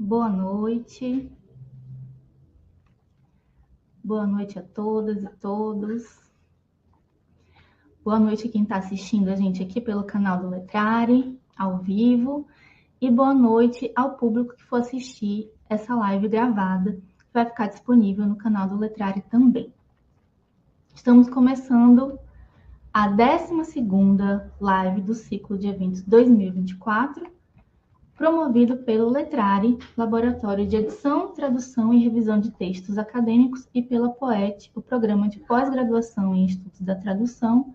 Boa noite. Boa noite a todas e todos. Boa noite a quem está assistindo a gente aqui pelo canal do Letrare, ao vivo. E boa noite ao público que for assistir essa live gravada, que vai ficar disponível no canal do Letrare também. Estamos começando a 12ª live do ciclo de eventos 2024, promovido pelo Letrare, Laboratório de Edição, Tradução e Revisão de Textos Acadêmicos, e pela POET, o Programa de Pós-Graduação em Estudos da Tradução.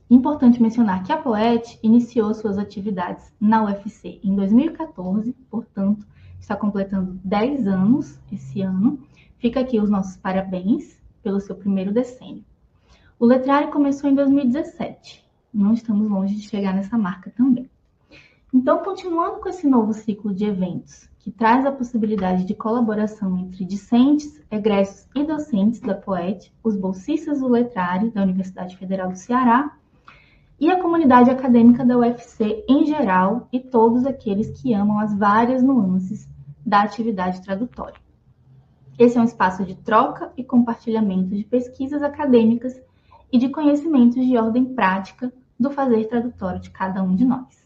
Importante mencionar que a POET iniciou suas atividades na UFC em 2014, portanto, está completando 10 anos esse ano. Fica aqui os nossos parabéns pelo seu primeiro decênio. O Letrare começou em 2017. Não estamos longe de chegar nessa marca também. Então, continuando com esse novo ciclo de eventos, que traz a possibilidade de colaboração entre discentes, egressos e docentes da POET, os bolsistas do Letrare da Universidade Federal do Ceará e a comunidade acadêmica da UFC em geral e todos aqueles que amam as várias nuances da atividade tradutória. Esse é um espaço de troca e compartilhamento de pesquisas acadêmicas e de conhecimentos de ordem prática do fazer tradutório de cada um de nós.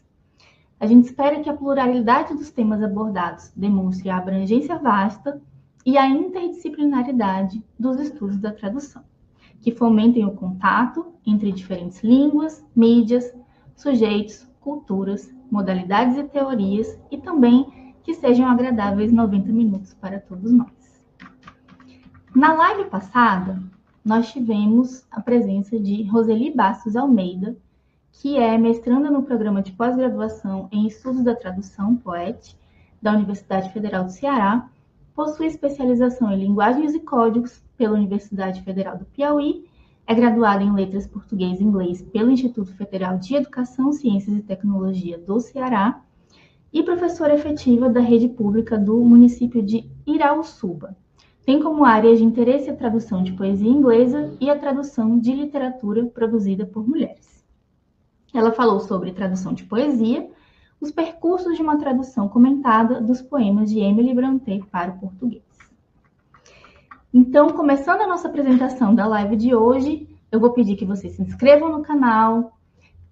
A gente espera que a pluralidade dos temas abordados demonstre a abrangência vasta e a interdisciplinaridade dos estudos da tradução, que fomentem o contato entre diferentes línguas, mídias, sujeitos, culturas, modalidades e teorias, e também que sejam agradáveis 90 minutos para todos nós. Na live passada, nós tivemos a presença de Roseli Bastos Almeida, que é mestranda no Programa de Pós-Graduação em Estudos da Tradução, POET, da Universidade Federal do Ceará, possui especialização em Linguagens e Códigos pela Universidade Federal do Piauí, é graduada em Letras Português e Inglês pelo Instituto Federal de Educação, Ciências e Tecnologia do Ceará e professora efetiva da rede pública do município de Irauçuba. Tem como área de interesse a tradução de poesia inglesa e a tradução de literatura produzida por mulheres. Ela falou sobre tradução de poesia, os percursos de uma tradução comentada dos poemas de Emily Brontë para o português. Então, começando a nossa apresentação da live de hoje, eu vou pedir que vocês se inscrevam no canal,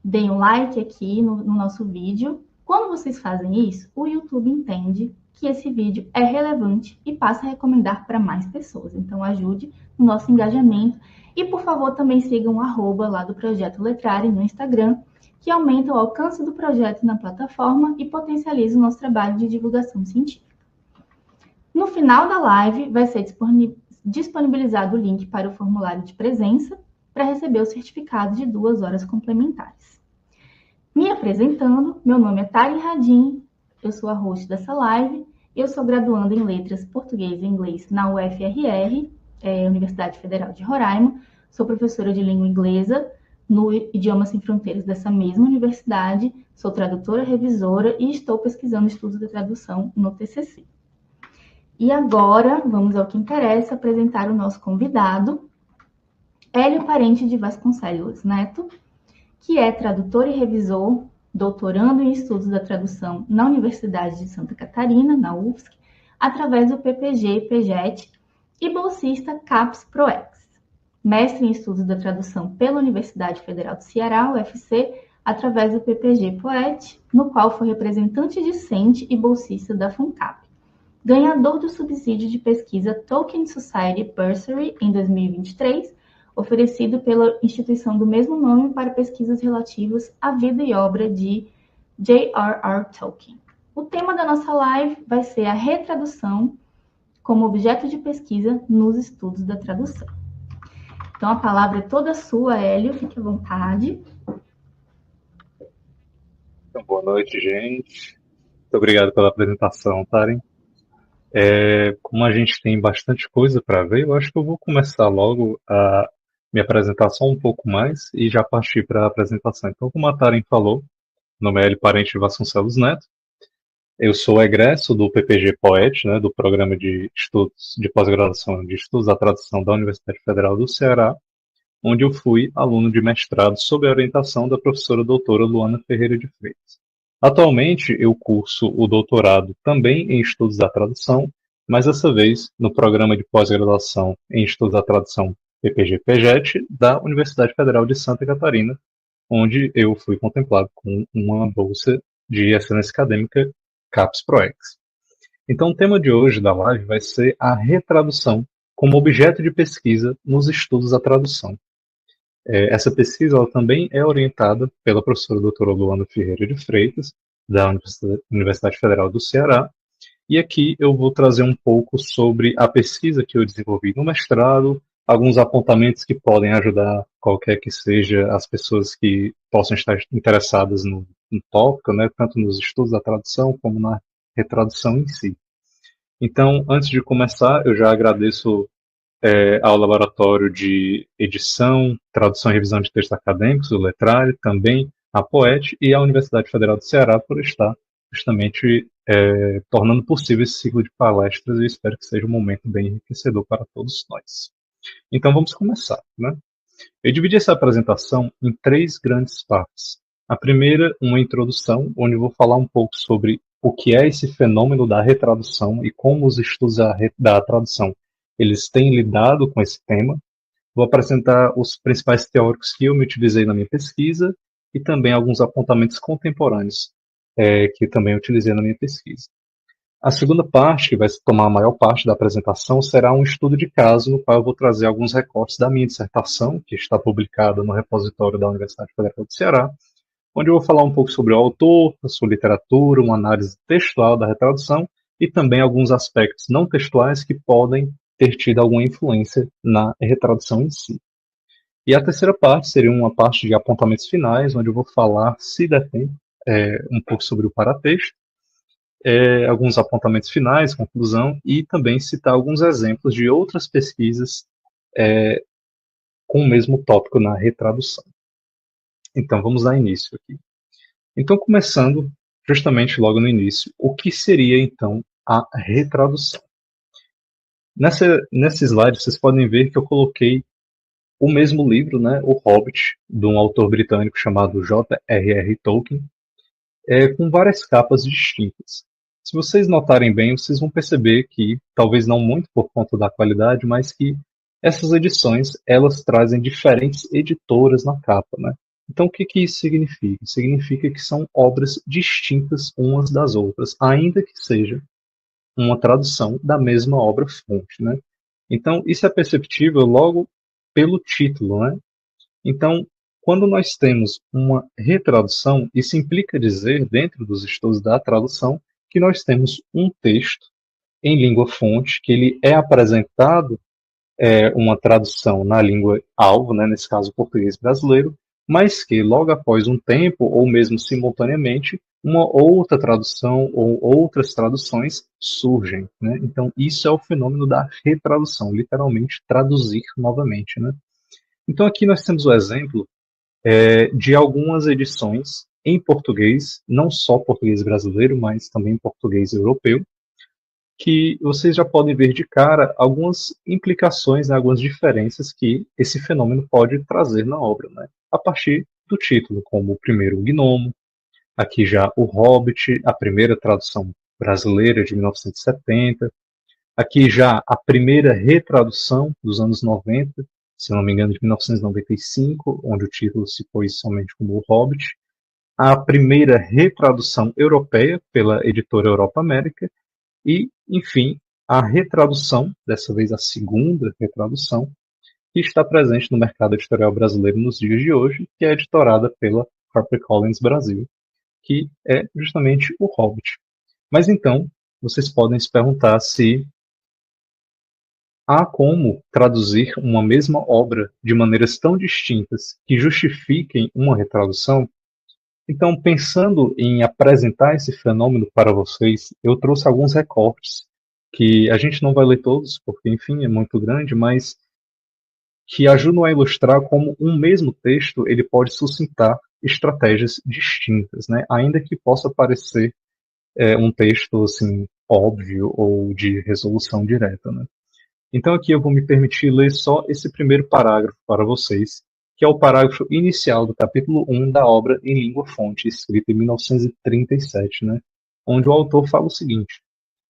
deem um like aqui no nosso vídeo. Quando vocês fazem isso, o YouTube entende que esse vídeo é relevante e passa a recomendar para mais pessoas. Então, ajude no nosso engajamento e, por favor, também sigam o @ lá do Projeto Letrare no Instagram, que aumenta o alcance do projeto na plataforma e potencializa o nosso trabalho de divulgação científica. No final da live, vai ser disponibilizado o link para o formulário de presença para receber o certificado de 2 horas complementares. Me apresentando, meu nome é Taren Radim, eu sou a host dessa live, eu sou graduanda em Letras Português e Inglês na UFRR, Universidade Federal de Roraima, sou professora de língua inglesa no Idiomas Sem Fronteiras dessa mesma universidade, sou tradutora, revisora e estou pesquisando estudos de tradução no TCC. E agora, vamos ao que interessa, apresentar o nosso convidado, Hélio Parente de Vasconcelos Neto, que é tradutor e revisor, doutorando em estudos da tradução na Universidade de Santa Catarina, na UFSC, através do PPG-PJET e bolsista CAPES-PROEX. Mestre em estudos da tradução pela Universidade Federal do Ceará, UFC, através do PPG-POET, no qual foi representante discente e bolsista da FUNCAP. Ganhador do subsídio de pesquisa Tolkien Society Bursary em 2023, oferecido pela instituição do mesmo nome para pesquisas relativas à vida e obra de J.R.R. Tolkien. O tema da nossa live vai ser a retradução como objeto de pesquisa nos estudos da tradução. Então, a palavra é toda sua, Hélio, fique à vontade. Então, boa noite, gente. Muito obrigado pela apresentação, Taren. Como a gente tem bastante coisa para ver, eu acho que eu vou começar logo a me apresentar só um pouco mais e já partir para a apresentação. Então, como a Taren falou, meu nome é Hélio Parente de Vasconcelos Neto. Eu sou egresso do PPG-POET, né, do Programa de Estudos de Pós-Graduação de Estudos da Tradução da Universidade Federal do Ceará, onde eu fui aluno de mestrado sob a orientação da professora doutora Luana Ferreira de Freitas. Atualmente, eu curso o doutorado também em Estudos da Tradução, mas dessa vez no programa de pós-graduação em Estudos da Tradução PPG-PEGET da Universidade Federal de Santa Catarina, onde eu fui contemplado com uma bolsa de excelência acadêmica CAPES ProEx. Então, o tema de hoje da live vai ser a retradução como objeto de pesquisa nos estudos da tradução. Essa pesquisa ela também é orientada pela professora doutora Luana Ferreira de Freitas, da Universidade Federal do Ceará, e aqui eu vou trazer um pouco sobre a pesquisa que eu desenvolvi no mestrado, alguns apontamentos que podem ajudar qualquer que seja as pessoas que possam estar interessadas no tópico, né, tanto nos estudos da tradução como na retradução em si. Então, antes de começar, eu já agradeço ao Laboratório de Edição, Tradução e Revisão de Textos Acadêmicos, o Letrare, também à POET e à Universidade Federal do Ceará por estar justamente tornando possível esse ciclo de palestras e espero que seja um momento bem enriquecedor para todos nós. Então vamos começar, né? Eu dividi essa apresentação em 3 grandes partes. A primeira, uma introdução, onde eu vou falar um pouco sobre o que é esse fenômeno da retradução e como os estudos da tradução eles têm lidado com esse tema. Vou apresentar os principais teóricos que eu me utilizei na minha pesquisa e também alguns apontamentos contemporâneos que também utilizei na minha pesquisa. A segunda parte, que vai tomar a maior parte da apresentação, será um estudo de caso, no qual eu vou trazer alguns recortes da minha dissertação, que está publicada no repositório da Universidade Federal do Ceará, onde eu vou falar um pouco sobre o autor, a sua literatura, uma análise textual da retradução e também alguns aspectos não textuais que podem ter tido alguma influência na retradução em si. E a terceira parte seria uma parte de apontamentos finais, onde eu vou falar, se der tempo, um pouco sobre o paratexto, alguns apontamentos finais, conclusão, e também citar alguns exemplos de outras pesquisas com o mesmo tópico na retradução. Então, vamos dar início aqui. Então, começando justamente logo no início, o que seria, então, a retradução? Nesse slide, vocês podem ver que eu coloquei o mesmo livro, né, O Hobbit, de um autor britânico chamado J.R.R. Tolkien, com várias capas distintas. Se vocês notarem bem, vocês vão perceber que, talvez não muito por conta da qualidade, mas que essas edições, elas trazem diferentes editoras na capa, né? Então, o que isso significa? Significa que são obras distintas umas das outras, ainda que seja uma tradução da mesma obra-fonte, né? Então, isso é perceptível logo pelo título, né? Então, quando nós temos uma retradução, isso implica dizer, dentro dos estudos da tradução, que nós temos um texto em língua-fonte, que ele é apresentado uma tradução na língua-alvo, né, nesse caso português brasileiro, mas que logo após um tempo, ou mesmo simultaneamente, uma outra tradução ou outras traduções surgem, né? Então, isso é o fenômeno da retradução, literalmente traduzir novamente, né? Então, aqui nós temos o exemplo de algumas edições em português, não só português brasileiro, mas também português europeu, que vocês já podem ver de cara algumas implicações, né, algumas diferenças que esse fenômeno pode trazer na obra, né? A partir do título, como o primeiro, o Gnomo, aqui já o Hobbit, a primeira tradução brasileira de 1970, aqui já a primeira retradução dos anos 90, se não me engano, de 1995, onde o título se pôs somente como o Hobbit, a primeira retradução europeia pela editora Europa América e, enfim, a retradução, dessa vez a segunda retradução, que está presente no mercado editorial brasileiro nos dias de hoje, que é editorada pela HarperCollins Brasil, que é justamente o Hobbit. Mas então, vocês podem se perguntar se há como traduzir uma mesma obra de maneiras tão distintas que justifiquem uma retradução? Então, pensando em apresentar esse fenômeno para vocês, eu trouxe alguns recortes que a gente não vai ler todos, porque, enfim, é muito grande, mas que ajudam a ilustrar como um mesmo texto ele pode suscitar estratégias distintas, né? Ainda que possa parecer um texto assim óbvio ou de resolução direta, né? Então aqui eu vou me permitir ler só esse primeiro parágrafo para vocês, que é o parágrafo inicial do capítulo 1 da obra em língua-fonte, escrita em 1937, né? Onde o autor fala o seguinte: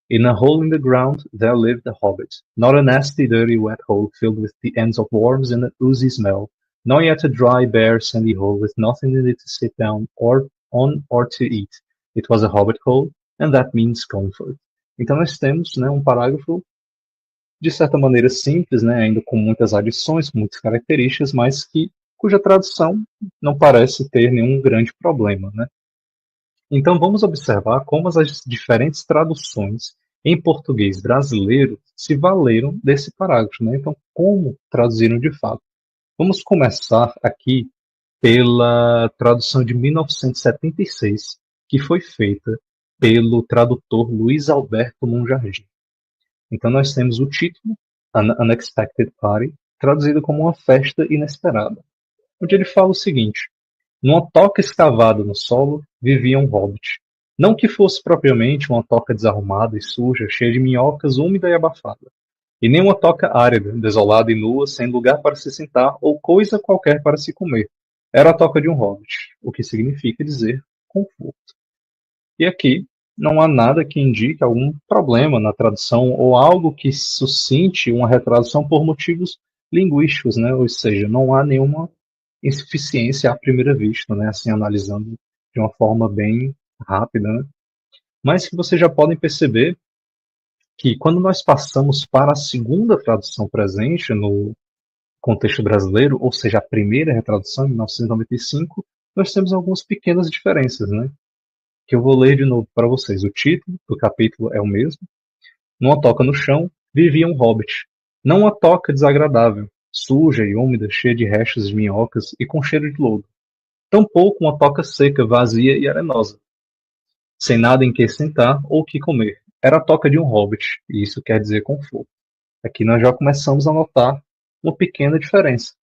In a hole in the ground there lived a hobbit, not a nasty, dirty, wet hole filled with the ends of worms and an oozy smell, nor yet a dry, bare, sandy hole with nothing in it to sit down or on or to eat. It was a hobbit hole, and that means comfort. Então nós temos, né, um parágrafo de certa maneira simples, né, ainda com muitas adições, com muitas características, mas cuja tradução não parece ter nenhum grande problema, né? Então vamos observar como as diferentes traduções em português brasileiro se valeram desse parágrafo, né? Então como traduziram de fato? Vamos começar aqui pela tradução de 1976, que foi feita pelo tradutor Luiz Alberto Monjardim. Então nós temos o título, An Unexpected Party, traduzido como uma festa inesperada, onde ele fala o seguinte: numa toca escavada no solo vivia um hobbit. Não que fosse propriamente uma toca desarrumada e suja, cheia de minhocas, úmida e abafada, e nem uma toca árida, desolada e nua, sem lugar para se sentar ou coisa qualquer para se comer. Era a toca de um hobbit, o que significa dizer conforto. E aqui não há nada que indique algum problema na tradução ou algo que suscite uma retradução por motivos linguísticos, né? Ou seja, não há nenhuma insuficiência à primeira vista, né? Assim, analisando de uma forma bem rápida, né? Mas que vocês já podem perceber que quando nós passamos para a segunda tradução presente no contexto brasileiro, ou seja, a primeira retradução, em 1995, nós temos algumas pequenas diferenças, né? Que eu vou ler de novo para vocês. O título do capítulo é o mesmo. Numa toca no chão, vivia um hobbit. Não uma toca desagradável, suja e úmida, cheia de restos de minhocas e com cheiro de lodo. Tampouco uma toca seca, vazia e arenosa, sem nada em que sentar ou que comer. Era a toca de um hobbit, e isso quer dizer conforto. Aqui nós já começamos a notar uma pequena diferença,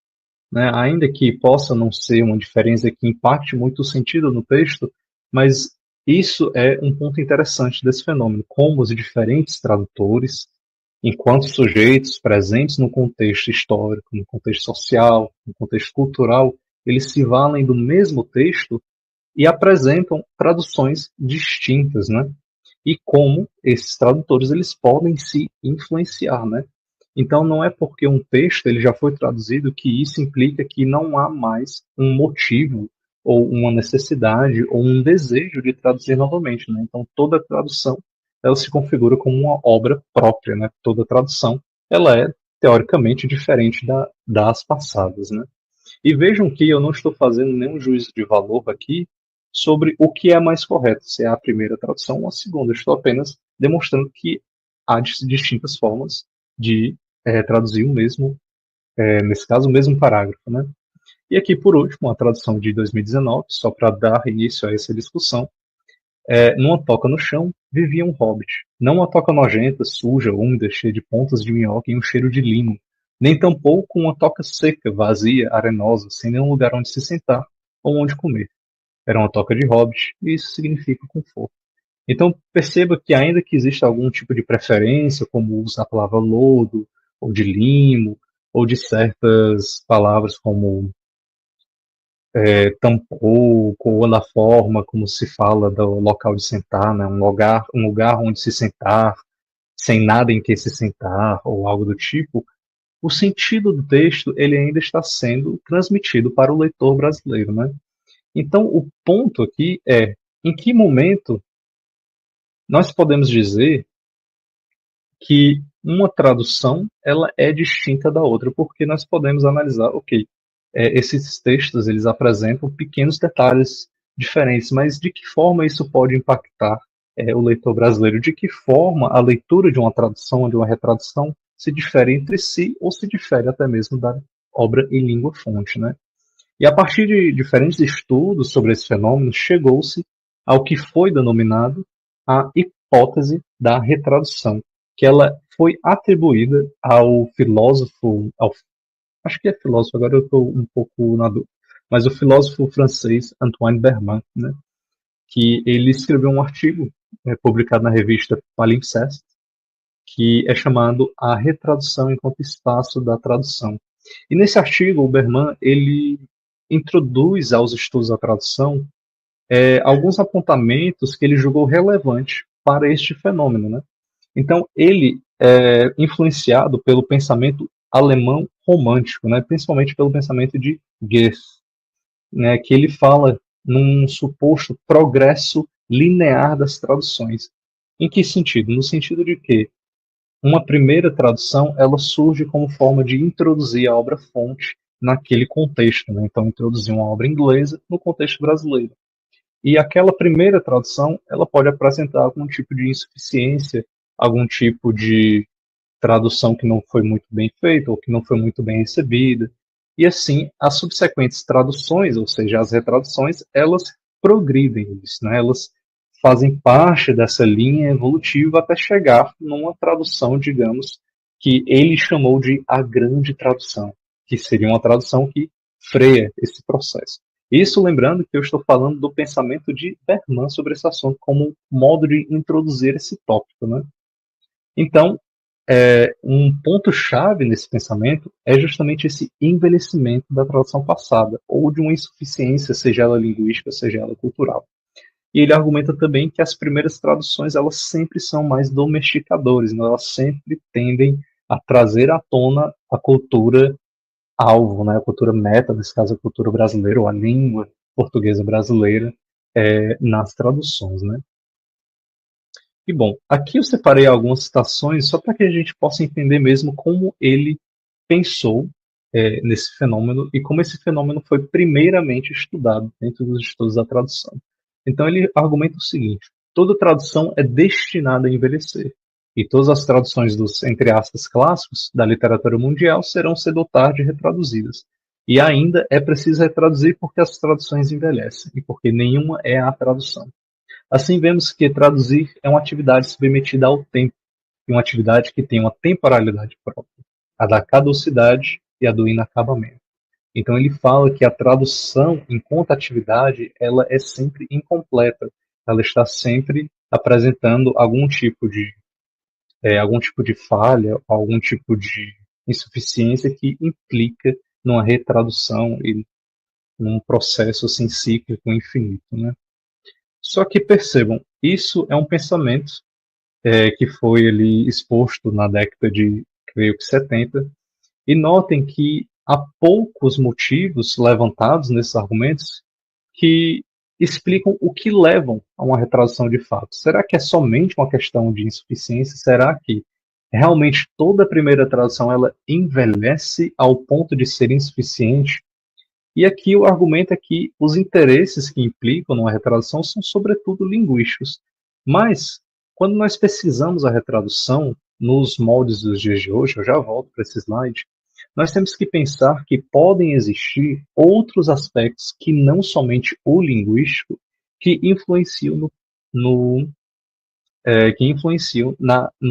né? Ainda que possa não ser uma diferença que impacte muito o sentido no texto, mas isso é um ponto interessante desse fenômeno, como os diferentes tradutores, enquanto sujeitos presentes no contexto histórico, no contexto social, no contexto cultural, eles se valem do mesmo texto e apresentam traduções distintas, né? E como esses tradutores eles podem se influenciar, né? Então não é porque um texto ele já foi traduzido que isso implica que não há mais um motivo ou uma necessidade ou um desejo de traduzir novamente, né? Então toda tradução ela se configura como uma obra própria, né? Toda tradução ela é teoricamente diferente das passadas, né? E vejam que eu não estou fazendo nenhum juízo de valor aqui sobre o que é mais correto, se é a primeira tradução ou a segunda. Eu estou apenas demonstrando que há distintas formas de traduzir o mesmo, nesse caso, o mesmo parágrafo, né? E aqui, por último, a tradução de 2019, só para dar início a essa discussão. Numa toca no chão, vivia um hobbit. Não uma toca nojenta, suja, úmida, cheia de pontas de minhoca e um cheiro de limo. Nem tampouco uma toca seca, vazia, arenosa, sem nenhum lugar onde se sentar ou onde comer. Era uma toca de hobbit, e isso significa conforto. Então perceba que ainda que exista algum tipo de preferência, como o uso da palavra lodo, ou de limo, ou de certas palavras como tampouco, ou da forma como se fala do local de sentar, né? Um lugar onde se sentar, sem nada em que se sentar, ou algo do tipo, o sentido do texto ele ainda está sendo transmitido para o leitor brasileiro, né? Então o ponto aqui é em que momento nós podemos dizer que uma tradução ela é distinta da outra, porque nós podemos analisar, ok, esses textos eles apresentam pequenos detalhes diferentes, mas de que forma isso pode impactar o leitor brasileiro? De que forma a leitura de uma tradução ou de uma retradução se difere entre si ou se difere até mesmo da obra em língua-fonte, né? E a partir de diferentes estudos sobre esse fenômeno, chegou-se ao que foi denominado a hipótese da retradução, que ela foi atribuída ao filósofo, acho que é filósofo, agora eu estou um pouco na dúvida, mas o filósofo francês Antoine Berman, né, que ele escreveu um artigo publicado na revista Palimpsest, que é chamado A Retradução enquanto Espaço da Tradução. E nesse artigo, o Berman ele introduz aos estudos da tradução alguns apontamentos que ele julgou relevante para este fenômeno, né? Então, ele é influenciado pelo pensamento alemão romântico, né? Principalmente pelo pensamento de Goethe, né? Que ele fala num suposto progresso linear das traduções. Em que sentido? No sentido de que uma primeira tradução ela surge como forma de introduzir a obra-fonte naquele contexto, né? Então, introduzir uma obra inglesa no contexto brasileiro. E aquela primeira tradução, ela pode apresentar algum tipo de insuficiência, algum tipo de tradução que não foi muito bem feita ou que não foi muito bem recebida. E assim, as subsequentes traduções, ou seja, as retraduções, elas progridem isso, né? Elas fazem parte dessa linha evolutiva até chegar numa tradução, digamos, que ele chamou de a grande tradução, que seria uma tradução que freia esse processo. Isso lembrando que eu estou falando do pensamento de Bergman sobre esse assunto como modo de introduzir esse tópico, né? Então, um ponto-chave nesse pensamento é justamente esse envelhecimento da tradução passada, ou de uma insuficiência, seja ela linguística, seja ela cultural. E ele argumenta também que as primeiras traduções elas sempre são mais domesticadoras, né? Elas sempre tendem a trazer à tona a cultura alvo, né? A cultura meta, nesse caso a cultura brasileira, ou a língua portuguesa brasileira, nas traduções, né? E bom, aqui eu separei algumas citações só para que a gente possa entender mesmo como ele pensou nesse fenômeno e como esse fenômeno foi primeiramente estudado dentro dos estudos da tradução. Então ele argumenta o seguinte: toda tradução é destinada a envelhecer, e todas as traduções dos, entre aspas, clássicos da literatura mundial serão cedo ou tarde retraduzidas. E ainda é preciso retraduzir porque as traduções envelhecem, e porque nenhuma é a tradução. Assim, vemos que traduzir é uma atividade submetida ao tempo, e uma atividade que tem uma temporalidade própria, a da caducidade e a do inacabamento. Então ele fala que a tradução, enquanto atividade, ela é sempre incompleta. Ela está sempre apresentando algum tipo de falha, algum tipo de insuficiência que implica numa retradução e num processo assim, cíclico infinito, né? Só que percebam, isso é um pensamento que foi ali exposto na década de, creio que 70, e notem que há poucos motivos levantados nesses argumentos que explicam o que levam a uma retradução de fato. Será que é somente uma questão de insuficiência? Será que realmente toda a primeira tradução ela envelhece ao ponto de ser insuficiente? E aqui o argumento é que os interesses que implicam numa retradução são sobretudo linguísticos. Mas, quando nós pesquisamos a retradução nos moldes dos dias de hoje, eu já volto para esse slide, nós temos que pensar que podem existir outros aspectos que não somente o linguístico que influenciam no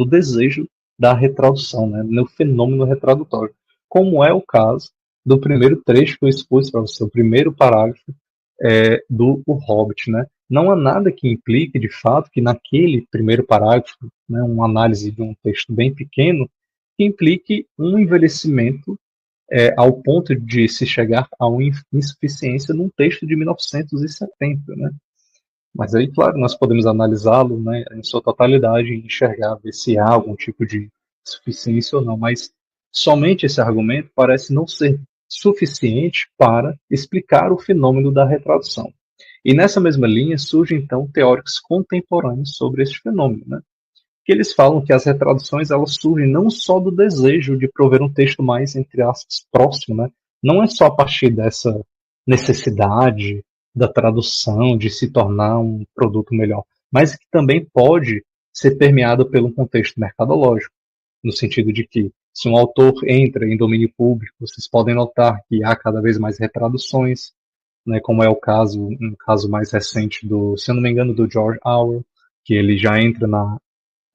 desejo da retradução, né, no fenômeno retradutório, como é o caso do primeiro trecho que eu expus para você, o primeiro parágrafo do O Hobbit, né? Não há nada que implique, de fato, que naquele primeiro parágrafo, né, uma análise de um texto bem pequeno, que implique um envelhecimento ao ponto de se chegar a uma insuficiência num texto de 1970, né? Mas aí, claro, nós podemos analisá-lo, né, em sua totalidade e enxergar, ver se há algum tipo de suficiência ou não. Mas somente esse argumento parece não ser suficiente para explicar o fenômeno da retradução. E nessa mesma linha surgem, então, teóricos contemporâneos sobre este fenômeno, né? Que eles falam que as retraduções elas surgem não só do desejo de prover um texto mais, entre aspas, próximo, né? Não é só a partir dessa necessidade da tradução, de se tornar um produto melhor, mas que também pode ser permeado pelo contexto mercadológico, no sentido de que se um autor entra em domínio público, vocês podem notar que há cada vez mais retraduções, né, como é um caso mais recente se eu não me engano, do George Orwell, que ele já entra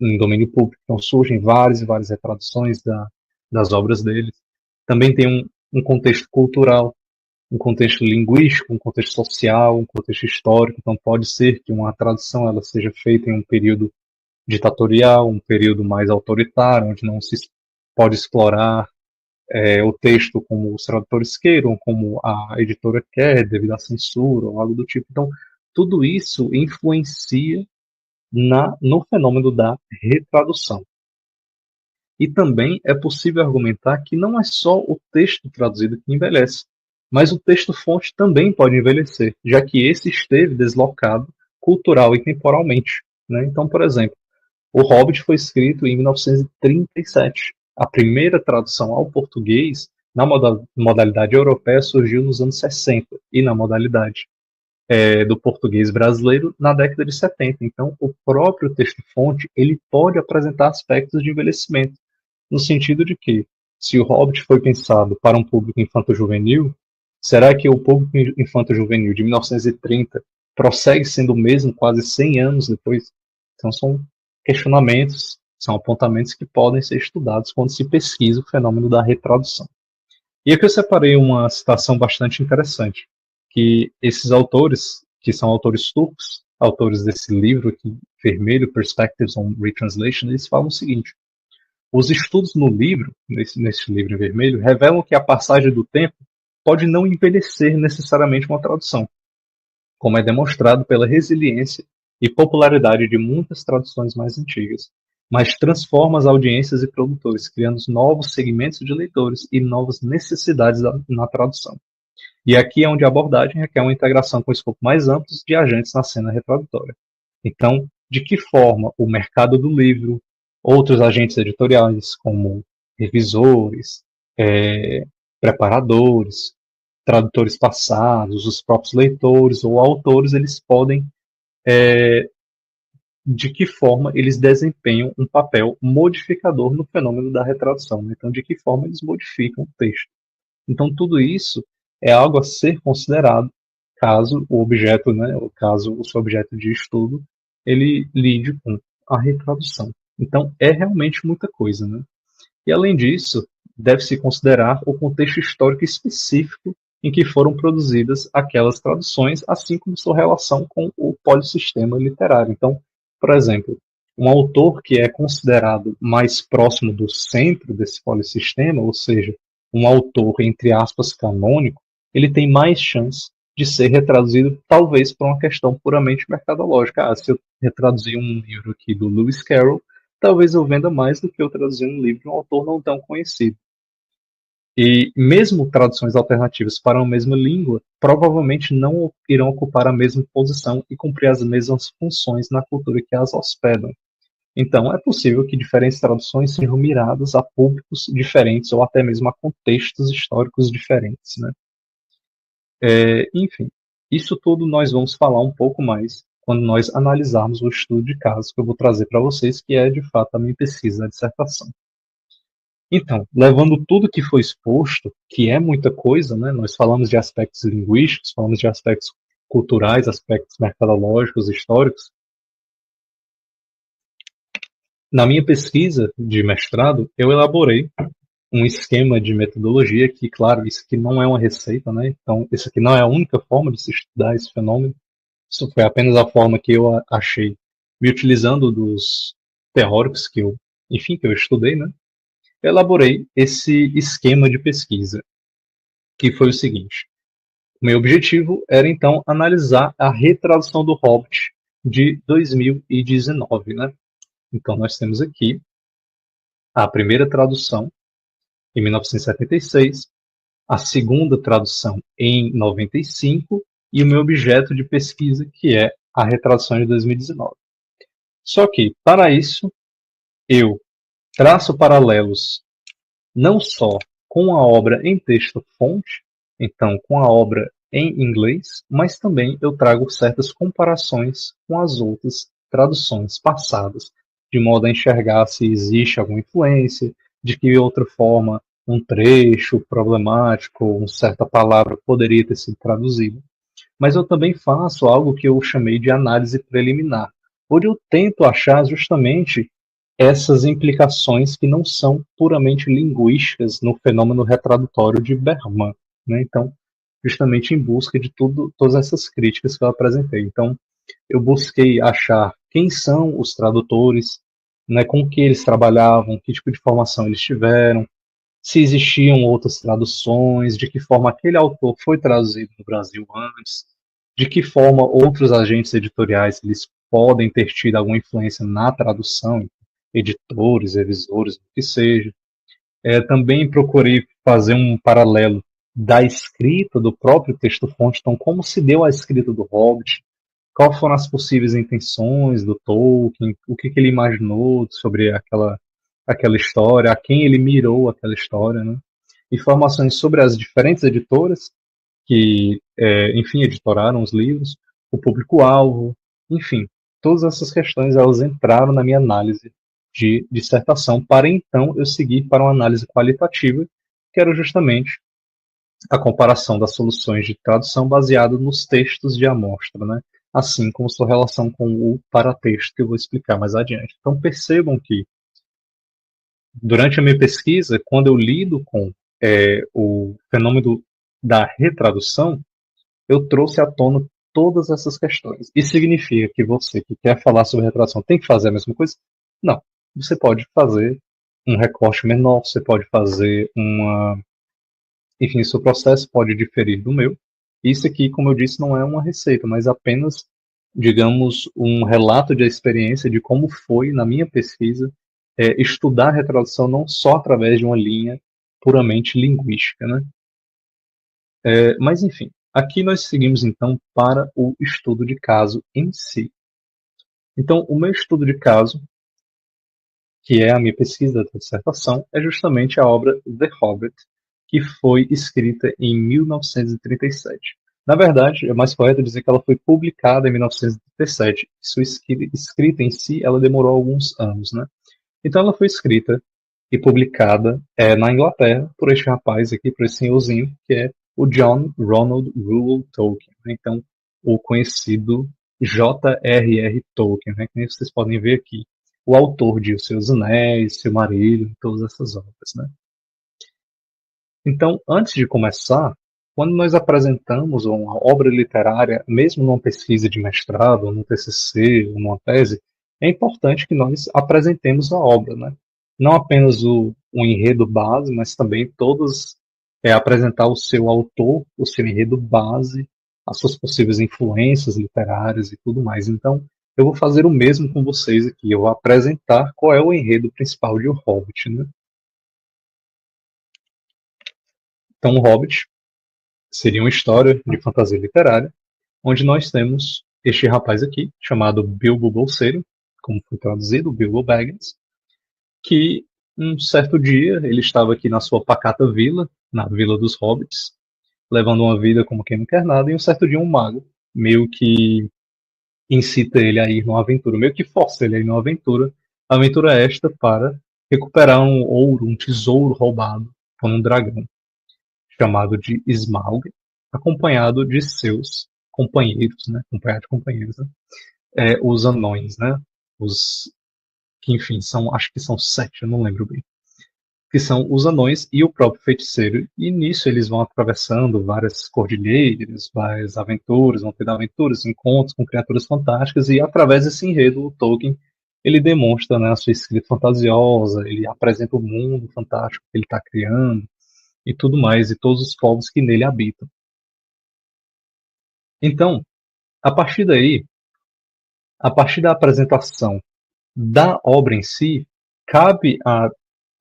em domínio público, então surgem várias e várias retraduções das obras dele. Também tem um contexto cultural, um contexto linguístico, um contexto social, um contexto histórico, então pode ser que uma tradução ela seja feita em um período ditatorial, um período mais autoritário, onde não se pode explorar o texto como os tradutores queiram, como a editora quer, devido à censura ou algo do tipo. Então, tudo isso influencia no fenômeno da retradução. E também é possível argumentar que não é só o texto traduzido que envelhece, mas o texto-fonte também pode envelhecer, já que esse esteve deslocado cultural e temporalmente. Né? Então, por exemplo, O Hobbit foi escrito em 1937. A primeira tradução ao português na modalidade europeia surgiu nos anos 60 e na modalidade do português brasileiro na década de 70. Então, o próprio texto-fonte ele pode apresentar aspectos de envelhecimento, no sentido de que, se o Hobbit foi pensado para um público infanto-juvenil, será que o público infanto-juvenil de 1930 prossegue sendo o mesmo quase 100 anos depois? Então, são questionamentos, são apontamentos que podem ser estudados quando se pesquisa o fenômeno da retradução. E aqui eu separei uma citação bastante interessante, que esses autores, que são autores turcos, autores desse livro aqui, vermelho, Perspectives on Retranslation, eles falam o seguinte: os estudos no livro, nesse livro em vermelho, revelam que a passagem do tempo pode não envelhecer necessariamente uma tradução, como é demonstrado pela resiliência e popularidade de muitas traduções mais antigas, mas transforma as audiências e produtores, criando novos segmentos de leitores e novas necessidades na tradução. E aqui é onde a abordagem requer uma integração com escopo mais amplo de agentes na cena retradutória. Então, de que forma o mercado do livro, outros agentes editoriais, como revisores, preparadores, tradutores passados, os próprios leitores ou autores, eles podem, de que forma eles desempenham um papel modificador no fenômeno da retradução. Né? Então, de que forma eles modificam o texto. Então, tudo isso é algo a ser considerado caso o objeto, né, ou caso o seu objeto de estudo, ele lide com a retradução. Então, é realmente muita coisa. Né? E, além disso, deve-se considerar o contexto histórico específico em que foram produzidas aquelas traduções, assim como sua relação com o polissistema literário. Então, por exemplo, um autor que é considerado mais próximo do centro desse polissistema, ou seja, um autor, entre aspas, canônico, ele tem mais chance de ser retraduzido, talvez por uma questão puramente mercadológica. Se eu retraduzir um livro aqui do Lewis Carroll, talvez eu venda mais do que eu traduzir um livro de um autor não tão conhecido. E mesmo traduções alternativas para uma mesma língua, provavelmente não irão ocupar a mesma posição e cumprir as mesmas funções na cultura que as hospedam. Então, é possível que diferentes traduções sejam miradas a públicos diferentes ou até mesmo a contextos históricos diferentes. Né? Enfim, isso tudo nós vamos falar um pouco mais quando nós analisarmos o estudo de caso que eu vou trazer para vocês, que é, de fato, a minha pesquisa da dissertação. Então, levando tudo que foi exposto, que é muita coisa, né? Nós falamos de aspectos linguísticos, falamos de aspectos culturais, aspectos mercadológicos, históricos. Na minha pesquisa de mestrado, eu elaborei um esquema de metodologia que, claro, isso aqui não é uma receita, né? Então, isso aqui não é a única forma de se estudar esse fenômeno. Isso foi apenas a forma que eu achei, me utilizando dos teóricos que eu estudei, né? Eu elaborei esse esquema de pesquisa, que foi o seguinte. O meu objetivo era, então, analisar a retradução do Hobbit de 2019, né? Então, nós temos aqui a primeira tradução, em 1976, a segunda tradução em 95 e o meu objeto de pesquisa, que é a retradução de 2019. Só que, para isso, eu traço paralelos não só com a obra em texto-fonte, então com a obra em inglês, mas também eu trago certas comparações com as outras traduções passadas, de modo a enxergar se existe alguma influência, de que outra forma um trecho problemático, uma certa palavra poderia ter sido traduzida. Mas eu também faço algo que eu chamei de análise preliminar, onde eu tento achar justamente essas implicações que não são puramente linguísticas no fenômeno retradutório de Bergman. Né? Então, justamente em busca de todas essas críticas que eu apresentei. Então, eu busquei achar quem são os tradutores, né, com que eles trabalhavam, que tipo de formação eles tiveram, se existiam outras traduções, de que forma aquele autor foi traduzido no Brasil antes, de que forma outros agentes editoriais eles podem ter tido alguma influência na tradução, editores, revisores, o que seja. Também procurei fazer um paralelo da escrita do próprio texto-fonte, então como se deu a escrita do Hobbit, quais foram as possíveis intenções do Tolkien, o que ele imaginou sobre aquela história, a quem ele mirou aquela história, né? Informações sobre as diferentes editoras que, enfim, editoraram os livros, o público-alvo, enfim, todas essas questões elas entraram na minha análise de dissertação para então eu seguir para uma análise qualitativa, que era justamente a comparação das soluções de tradução baseado nos textos de amostra, né? Assim como sua relação com o paratexto, que eu vou explicar mais adiante. Então percebam que, durante a minha pesquisa, quando eu lido com o fenômeno da retradução, eu trouxe à tona todas essas questões. Isso significa que você que quer falar sobre retração tem que fazer a mesma coisa? Não. Você pode fazer um recorte menor, você pode fazer uma... Enfim, seu processo pode diferir do meu. Isso aqui, como eu disse, não é uma receita, mas apenas, digamos, um relato de experiência de como foi, na minha pesquisa, estudar a retradução não só através de uma linha puramente linguística, né? Mas, enfim, aqui nós seguimos, então, para o estudo de caso em si. Então, o meu estudo de caso, que é a minha pesquisa da dissertação, é justamente a obra The Hobbit, que foi escrita em 1937. Na verdade, é mais correto dizer que ela foi publicada em 1937. Sua escrita em si, ela demorou alguns anos, né? Então, ela foi escrita e publicada na Inglaterra por este rapaz aqui, por esse senhorzinho, que é o John Ronald Reuel Tolkien, né? Então, o conhecido J.R.R. Tolkien, né? Que nem vocês podem ver aqui, o autor de Os Seus Anéis, Silmarillion, todas essas obras, né? Então, antes de começar, quando nós apresentamos uma obra literária, mesmo numa pesquisa de mestrado, ou num TCC, ou numa tese, é importante que nós apresentemos a obra, né? Não apenas o enredo base, mas também todos apresentar o seu autor, o seu enredo base, as suas possíveis influências literárias e tudo mais. Então, eu vou fazer o mesmo com vocês aqui. Eu vou apresentar qual é o enredo principal de O Hobbit, né? Então, O Hobbit seria uma história de fantasia literária, onde nós temos este rapaz aqui, chamado Bilbo Bolseiro, como foi traduzido, Bilbo Baggins, que um certo dia ele estava aqui na sua pacata vila, na Vila dos Hobbits, levando uma vida como quem não quer nada, e um certo dia um mago meio que incita ele a ir numa aventura, meio que força ele a ir numa aventura esta para recuperar um ouro, um tesouro roubado por um dragão, chamado de Smaug, acompanhado de seus companheiros, né? Acompanhado de companheiros, né? Os anões, né? Os que, enfim, acho que são 7, eu não lembro bem. Que são os anões e o próprio feiticeiro. E nisso eles vão atravessando várias cordilheiras, várias aventuras, vão tendo aventuras, encontros com criaturas fantásticas, e através desse enredo, o Tolkien ele demonstra, né, a sua escrita fantasiosa, ele apresenta o mundo fantástico que ele está criando, e tudo mais, e todos os povos que nele habitam. Então, a partir daí, a partir da apresentação da obra em si, cabe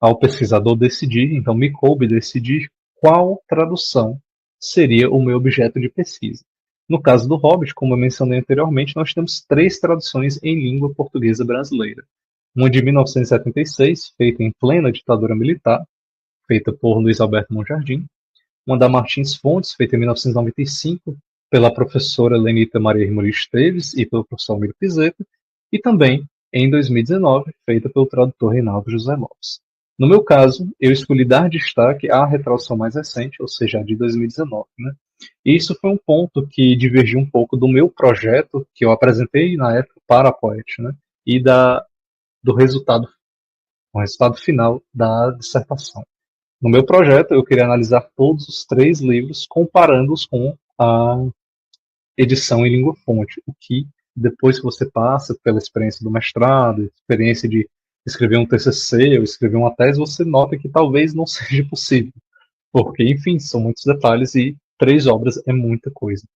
ao pesquisador decidir, então me coube decidir qual tradução seria o meu objeto de pesquisa. No caso do Hobbit, como eu mencionei anteriormente, nós temos 3 traduções em língua portuguesa brasileira. Uma de 1976, feita em plena ditadura militar, feita por Luiz Alberto Monjardim. Uma da Martins Fontes, feita em 1995, pela professora Lenita Maria Rimuri Esteves e pelo professor Almiro Pizeta, e também, em 2019, feita pelo tradutor Reinaldo José Lopes. No meu caso, eu escolhi dar destaque à retradução mais recente, ou seja, a de 2019. Né? E isso foi um ponto que divergiu um pouco do meu projeto, que eu apresentei na época para a Poet, né? E do resultado final da dissertação. No meu projeto, eu queria analisar todos os 3 livros, comparando-os com a edição em língua fonte, o que, depois que você passa pela experiência do mestrado, experiência de escrever um TCC ou escrever uma tese, você nota que talvez não seja possível. Porque, enfim, são muitos detalhes e 3 obras é muita coisa.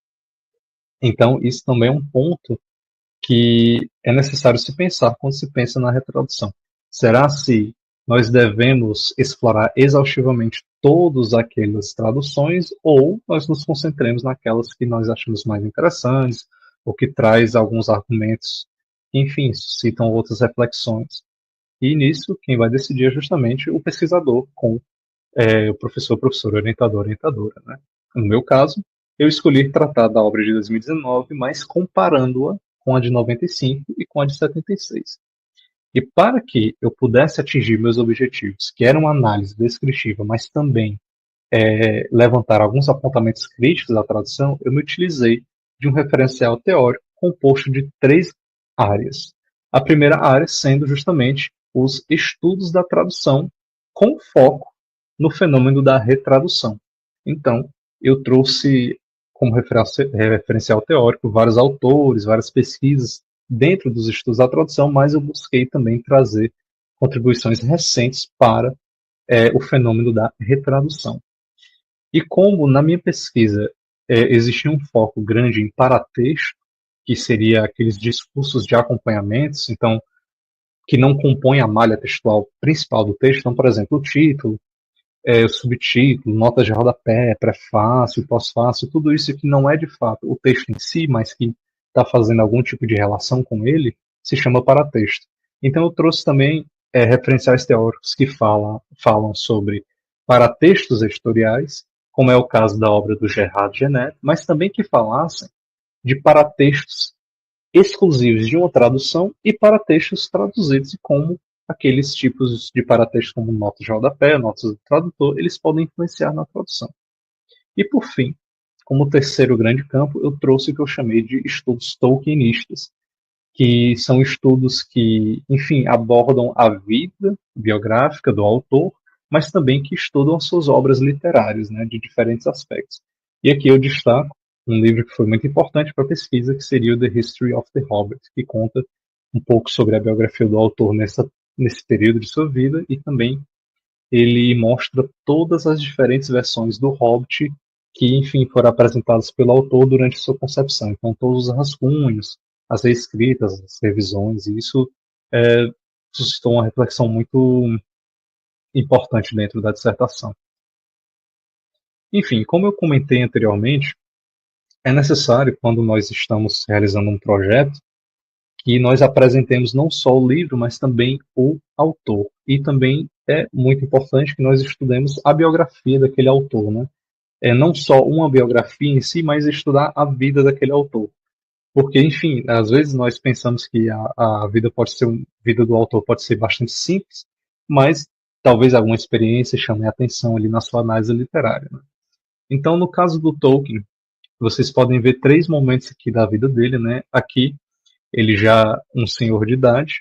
Então, isso também é um ponto que é necessário se pensar quando se pensa na retradução. Será se nós devemos explorar exaustivamente todas aquelas traduções ou nós nos concentremos naquelas que nós achamos mais interessantes ou que traz alguns argumentos que, enfim, suscitam outras reflexões. E nisso, quem vai decidir é justamente o pesquisador com o professor, orientador, orientadora. Né? No meu caso, eu escolhi tratar da obra de 2019, mas comparando-a com a de 95 e com a de 76. E para que eu pudesse atingir meus objetivos, que era uma análise descritiva, mas também levantar alguns apontamentos críticos da tradução, eu me utilizei de um referencial teórico composto de 3 áreas. A primeira área sendo justamente os estudos da tradução com foco no fenômeno da retradução. Então, eu trouxe como referencial teórico vários autores, várias pesquisas dentro dos estudos da tradução, mas eu busquei também trazer contribuições recentes para o fenômeno da retradução. E como na minha pesquisa existia um foco grande em paratexto, que seria aqueles discursos de acompanhamentos, então, que não compõem a malha textual principal do texto, então, por exemplo, o título, o subtítulo, notas de rodapé, prefácio, pós-fácio, tudo isso que não é de fato o texto em si, mas que está fazendo algum tipo de relação com ele, se chama paratexto. Então eu trouxe também referenciais teóricos que falam sobre paratextos editoriais, como é o caso da obra do Gerard Genette, mas também que falassem de paratextos exclusivos de uma tradução e paratextos traduzidos, e como aqueles tipos de paratextos como notas de rodapé, notas do tradutor, eles podem influenciar na tradução. E por fim, como terceiro grande campo, eu trouxe o que eu chamei de estudos tolkienistas, que são estudos que, enfim, abordam a vida biográfica do autor, mas também que estudam as suas obras literárias, né, de diferentes aspectos. E aqui eu destaco um livro que foi muito importante para a pesquisa, que seria o The History of the Hobbit, que conta um pouco sobre a biografia do autor nesse período de sua vida, e também ele mostra todas as diferentes versões do Hobbit que, enfim, foram apresentadas pelo autor durante sua concepção. Então, todos os rascunhos, as reescritas, as revisões, e isso suscitou uma reflexão muito importante dentro da dissertação. Enfim, como eu comentei anteriormente, é necessário, quando nós estamos realizando um projeto, que nós apresentemos não só o livro, mas também o autor. E também é muito importante que nós estudemos a biografia daquele autor, né? Não só uma biografia em si, mas estudar a vida daquele autor. Porque, enfim, às vezes nós pensamos que a vida do autor pode ser bastante simples, mas talvez alguma experiência chame a atenção ali na sua análise literária. Né? Então, no caso do Tolkien, vocês podem ver 3 momentos aqui da vida dele, né? Aqui, ele já um senhor de idade,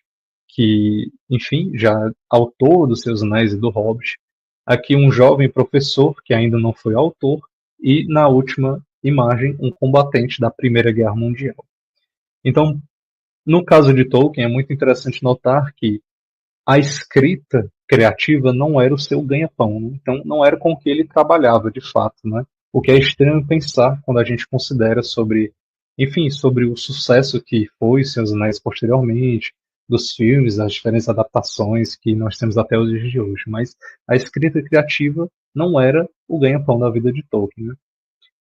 que, enfim, já autor dos seus Anéis e do Hobbit. Aqui um jovem professor, que ainda não foi autor. E, na última imagem, um combatente da Primeira Guerra Mundial. Então, no caso de Tolkien, é muito interessante notar que a escrita criativa não era o seu ganha-pão. Né? Então, não era com o que ele trabalhava, de fato, né? O que é estranho pensar quando a gente considera sobre, enfim, sobre o sucesso que foi Seus Anéis posteriormente, dos filmes, das diferentes adaptações que nós temos até os dias de hoje. Mas a escrita criativa não era o ganha-pão da vida de Tolkien, né?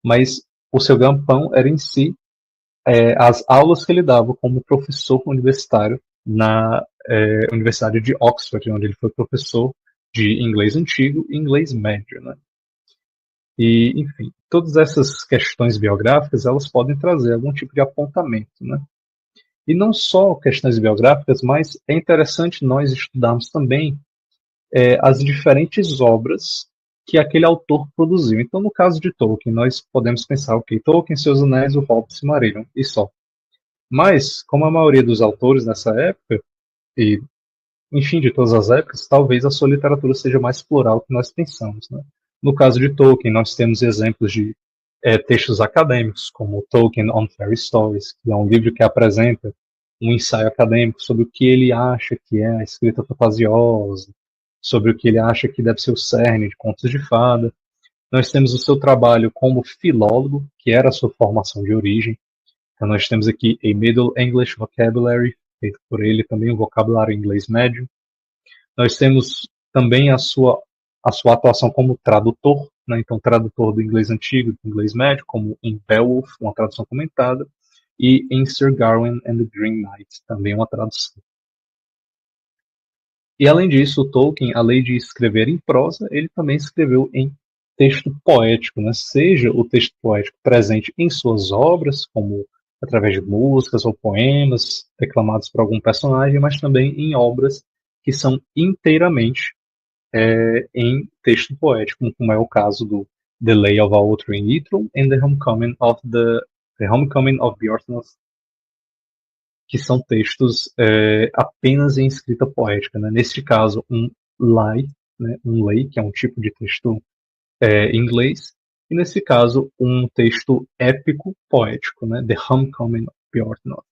Mas o seu ganha-pão era em si as aulas que ele dava como professor universitário na Universidade de Oxford, onde ele foi professor de inglês antigo e inglês médio, né? E, enfim, todas essas questões biográficas, elas podem trazer algum tipo de apontamento, né? E não só questões biográficas, mas é interessante nós estudarmos também as diferentes obras que aquele autor produziu. Então, no caso de Tolkien, nós podemos pensar, ok, Tolkien, Seus Anéis, o Hobbit, Silmarillion, e só. Mas, como a maioria dos autores nessa época, e, enfim, de todas as épocas, talvez a sua literatura seja mais plural do que nós pensamos, né? No caso de Tolkien, nós temos exemplos de textos acadêmicos, como Tolkien on Fairy Stories, que é um livro que apresenta um ensaio acadêmico sobre o que ele acha que é a escrita fantasiosa, sobre o que ele acha que deve ser o cerne de Contos de Fada. Nós temos o seu trabalho como filólogo, que era a sua formação de origem. Então nós temos aqui a Middle English Vocabulary, feito por ele, também um vocabulário inglês médio. Nós temos também a sua atuação como tradutor, né? Então tradutor do inglês antigo, do inglês médio, como em Beowulf, uma tradução comentada, e em Sir Gawain and the Green Knight, também uma tradução. E além disso, o Tolkien, além de escrever em prosa, ele também escreveu em texto poético, né? Seja o texto poético presente em suas obras, como através de músicas ou poemas declamados por algum personagem, mas também em obras que são inteiramente em texto poético, como é o caso do The Lay of Aothrin Ythrul and The Homecoming of Beorhtnoth, que são textos apenas em escrita poética, né? Neste caso, um lay, né? Um lay, que é um tipo de texto em inglês, e nesse caso, um texto épico poético, né? The Homecoming of Beorhtnoth.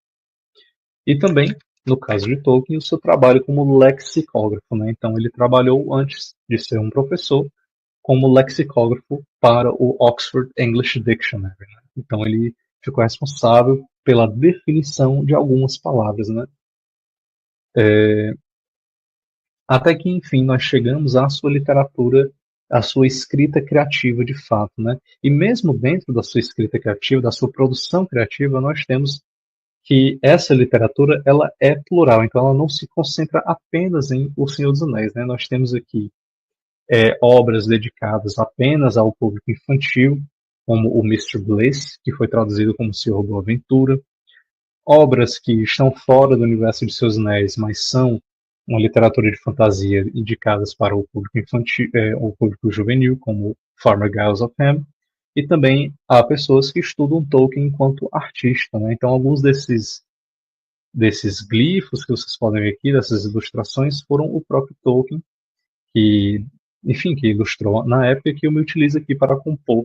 E também, no caso de Tolkien, o seu trabalho como lexicógrafo, né? Então, ele trabalhou antes de ser um professor como lexicógrafo para o Oxford English Dictionary, né? Então, ele ficou responsável pela definição de algumas palavras, né? Até que, enfim, nós chegamos à sua literatura, à sua escrita criativa de fato, né? E mesmo dentro da sua escrita criativa, da sua produção criativa, nós temos que essa literatura ela é plural, então ela não se concentra apenas em O Senhor dos Anéis, né? Nós temos aqui obras dedicadas apenas ao público infantil, como o Mr. Bliss, que foi traduzido como Senhor Boaventura, obras que estão fora do universo de Seus Anéis, mas são uma literatura de fantasia indicadas para o público infantil, o público juvenil, como Farmer Giles of Ham, e também há pessoas que estudam Tolkien enquanto artista, né? Então, alguns desses glifos que vocês podem ver aqui, dessas ilustrações, foram o próprio Tolkien, que, enfim, que ilustrou na época, que eu me utilizo aqui para compor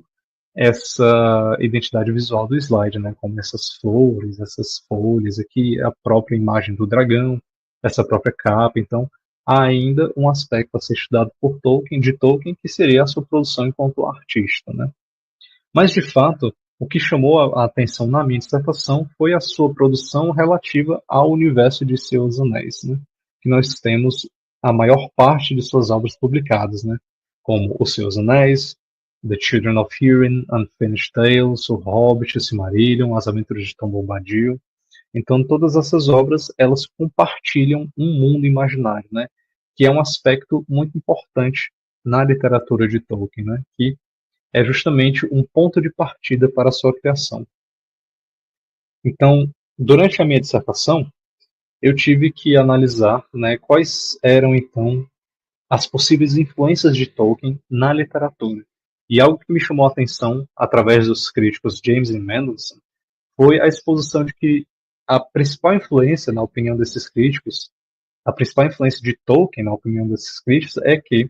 essa identidade visual do slide, né? Como essas flores, essas folhas aqui, a própria imagem do dragão, essa própria capa. Então, há ainda um aspecto a ser estudado por Tolkien, de Tolkien, que seria a sua produção enquanto artista, né? Mas, de fato, o que chamou a atenção na minha dissertação foi a sua produção relativa ao universo de Senhor dos Anéis, né? Que nós temos a maior parte de suas obras publicadas, né? Como Os Senhor dos Anéis, The Children of Húrin, Unfinished Tales, O Hobbit, O Silmarillion, As Aventuras de Tom Bombadil. Então, todas essas obras, elas compartilham um mundo imaginário, né? Que é um aspecto muito importante na literatura de Tolkien, né? Que é justamente um ponto de partida para a sua criação. Então, durante a minha dissertação, eu tive que analisar, né, quais eram, então, as possíveis influências de Tolkien na literatura. E algo que me chamou a atenção, através dos críticos James e Mendelssohn, foi a exposição de que a principal influência, na opinião desses críticos, a principal influência de Tolkien, na opinião desses críticos, é que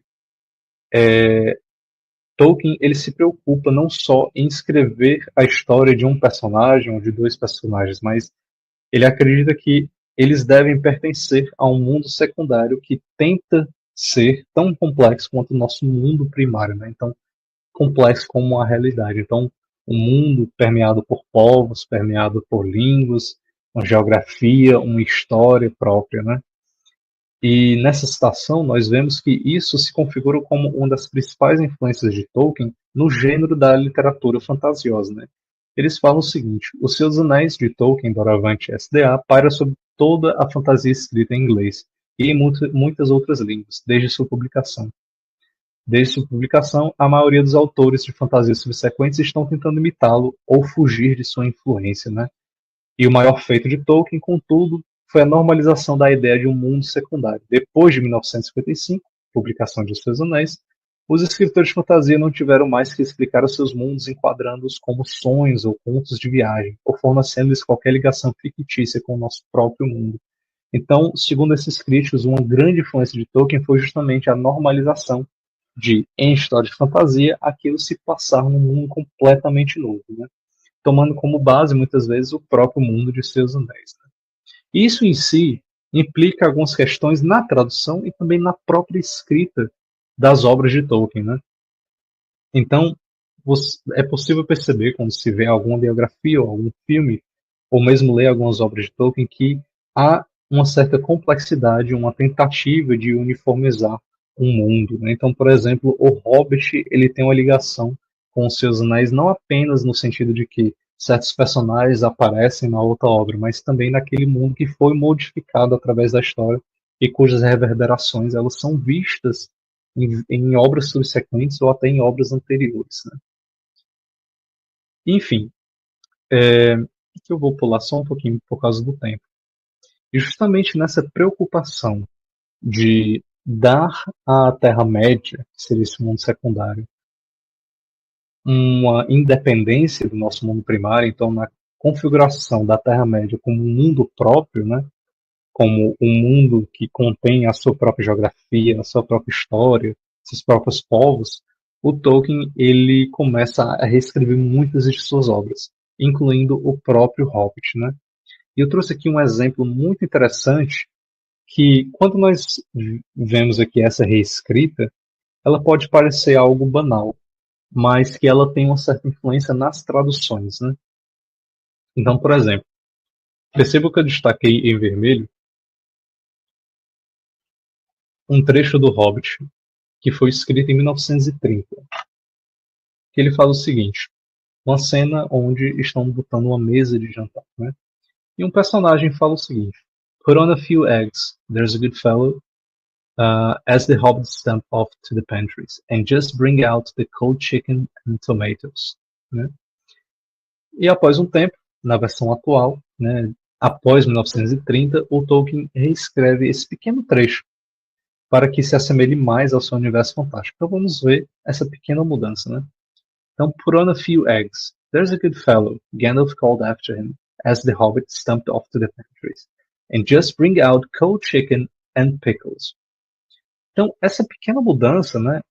Tolkien ele se preocupa não só em escrever a história de um personagem ou de dois personagens, mas ele acredita que eles devem pertencer a um mundo secundário que tenta ser tão complexo quanto o nosso mundo primário, né? Então, complexo como a realidade. Então, um mundo permeado por povos, permeado por línguas, uma geografia, uma história própria, né? E nessa citação, nós vemos que isso se configura como uma das principais influências de Tolkien no gênero da literatura fantasiosa, né? Eles falam o seguinte: Os Seus Anéis de Tolkien, doravante SDA, paira sobre toda a fantasia escrita em inglês e em muitas outras línguas, desde sua publicação. Desde sua publicação, a maioria dos autores de fantasias subsequentes estão tentando imitá-lo ou fugir de sua influência, né? E o maior feito de Tolkien, contudo, foi a normalização da ideia de um mundo secundário. Depois de 1955, publicação de Os Seus Anéis, os escritores de fantasia não tiveram mais que explicar os seus mundos enquadrando-os como sonhos ou contos de viagem, ou fornecendo-lhes qualquer ligação fictícia com o nosso próprio mundo. Então, segundo esses críticos, uma grande influência de Tolkien foi justamente a normalização de, em história de fantasia, aquilo se passar num mundo completamente novo, né? Tomando como base, muitas vezes, o próprio mundo de Seus Anéis, né? Isso em si implica algumas questões na tradução e também na própria escrita das obras de Tolkien, né? Então, é possível perceber quando se vê alguma biografia ou algum filme, ou mesmo ler algumas obras de Tolkien, que há uma certa complexidade, uma tentativa de uniformizar um mundo, né? Então, por exemplo, o Hobbit, ele tem uma ligação com os Seus Anéis, não apenas no sentido de que certos personagens aparecem na outra obra, mas também naquele mundo que foi modificado através da história e cujas reverberações elas são vistas em obras subsequentes ou até em obras anteriores, né? Enfim, que eu vou pular só um pouquinho por causa do tempo. E justamente nessa preocupação de dar à Terra-média, que seria esse mundo secundário, uma independência do nosso mundo primário, então na configuração da Terra-média como um mundo próprio, né? Como um mundo que contém a sua própria geografia, a sua própria história, seus próprios povos, o Tolkien ele começa a reescrever muitas de suas obras, incluindo o próprio Hobbit, né? E eu trouxe aqui um exemplo muito interessante que, quando nós vemos aqui essa reescrita, ela pode parecer algo banal, mas que ela tem uma certa influência nas traduções, né? Então, por exemplo, perceba que eu destaquei em vermelho um trecho do Hobbit que foi escrito em 1930, que ele fala o seguinte: uma cena onde estão botando uma mesa de jantar, né? E um personagem fala o seguinte: Put on a few eggs, there's a good fellow, as the hobbits stamp off to the pantries, and just bring out the cold chicken and tomatoes, né? E após um tempo, na versão atual, né, após 1930, o Tolkien reescreve esse pequeno trecho para que se assemelhe mais ao seu universo fantástico. Então vamos ver essa pequena mudança, né? Então, put on a few eggs. There's a good fellow, Gandalf called after him, as the hobbit stumped off to the pantries. And just bring out cold chicken and pickles. Então, essa pequena mudança, né,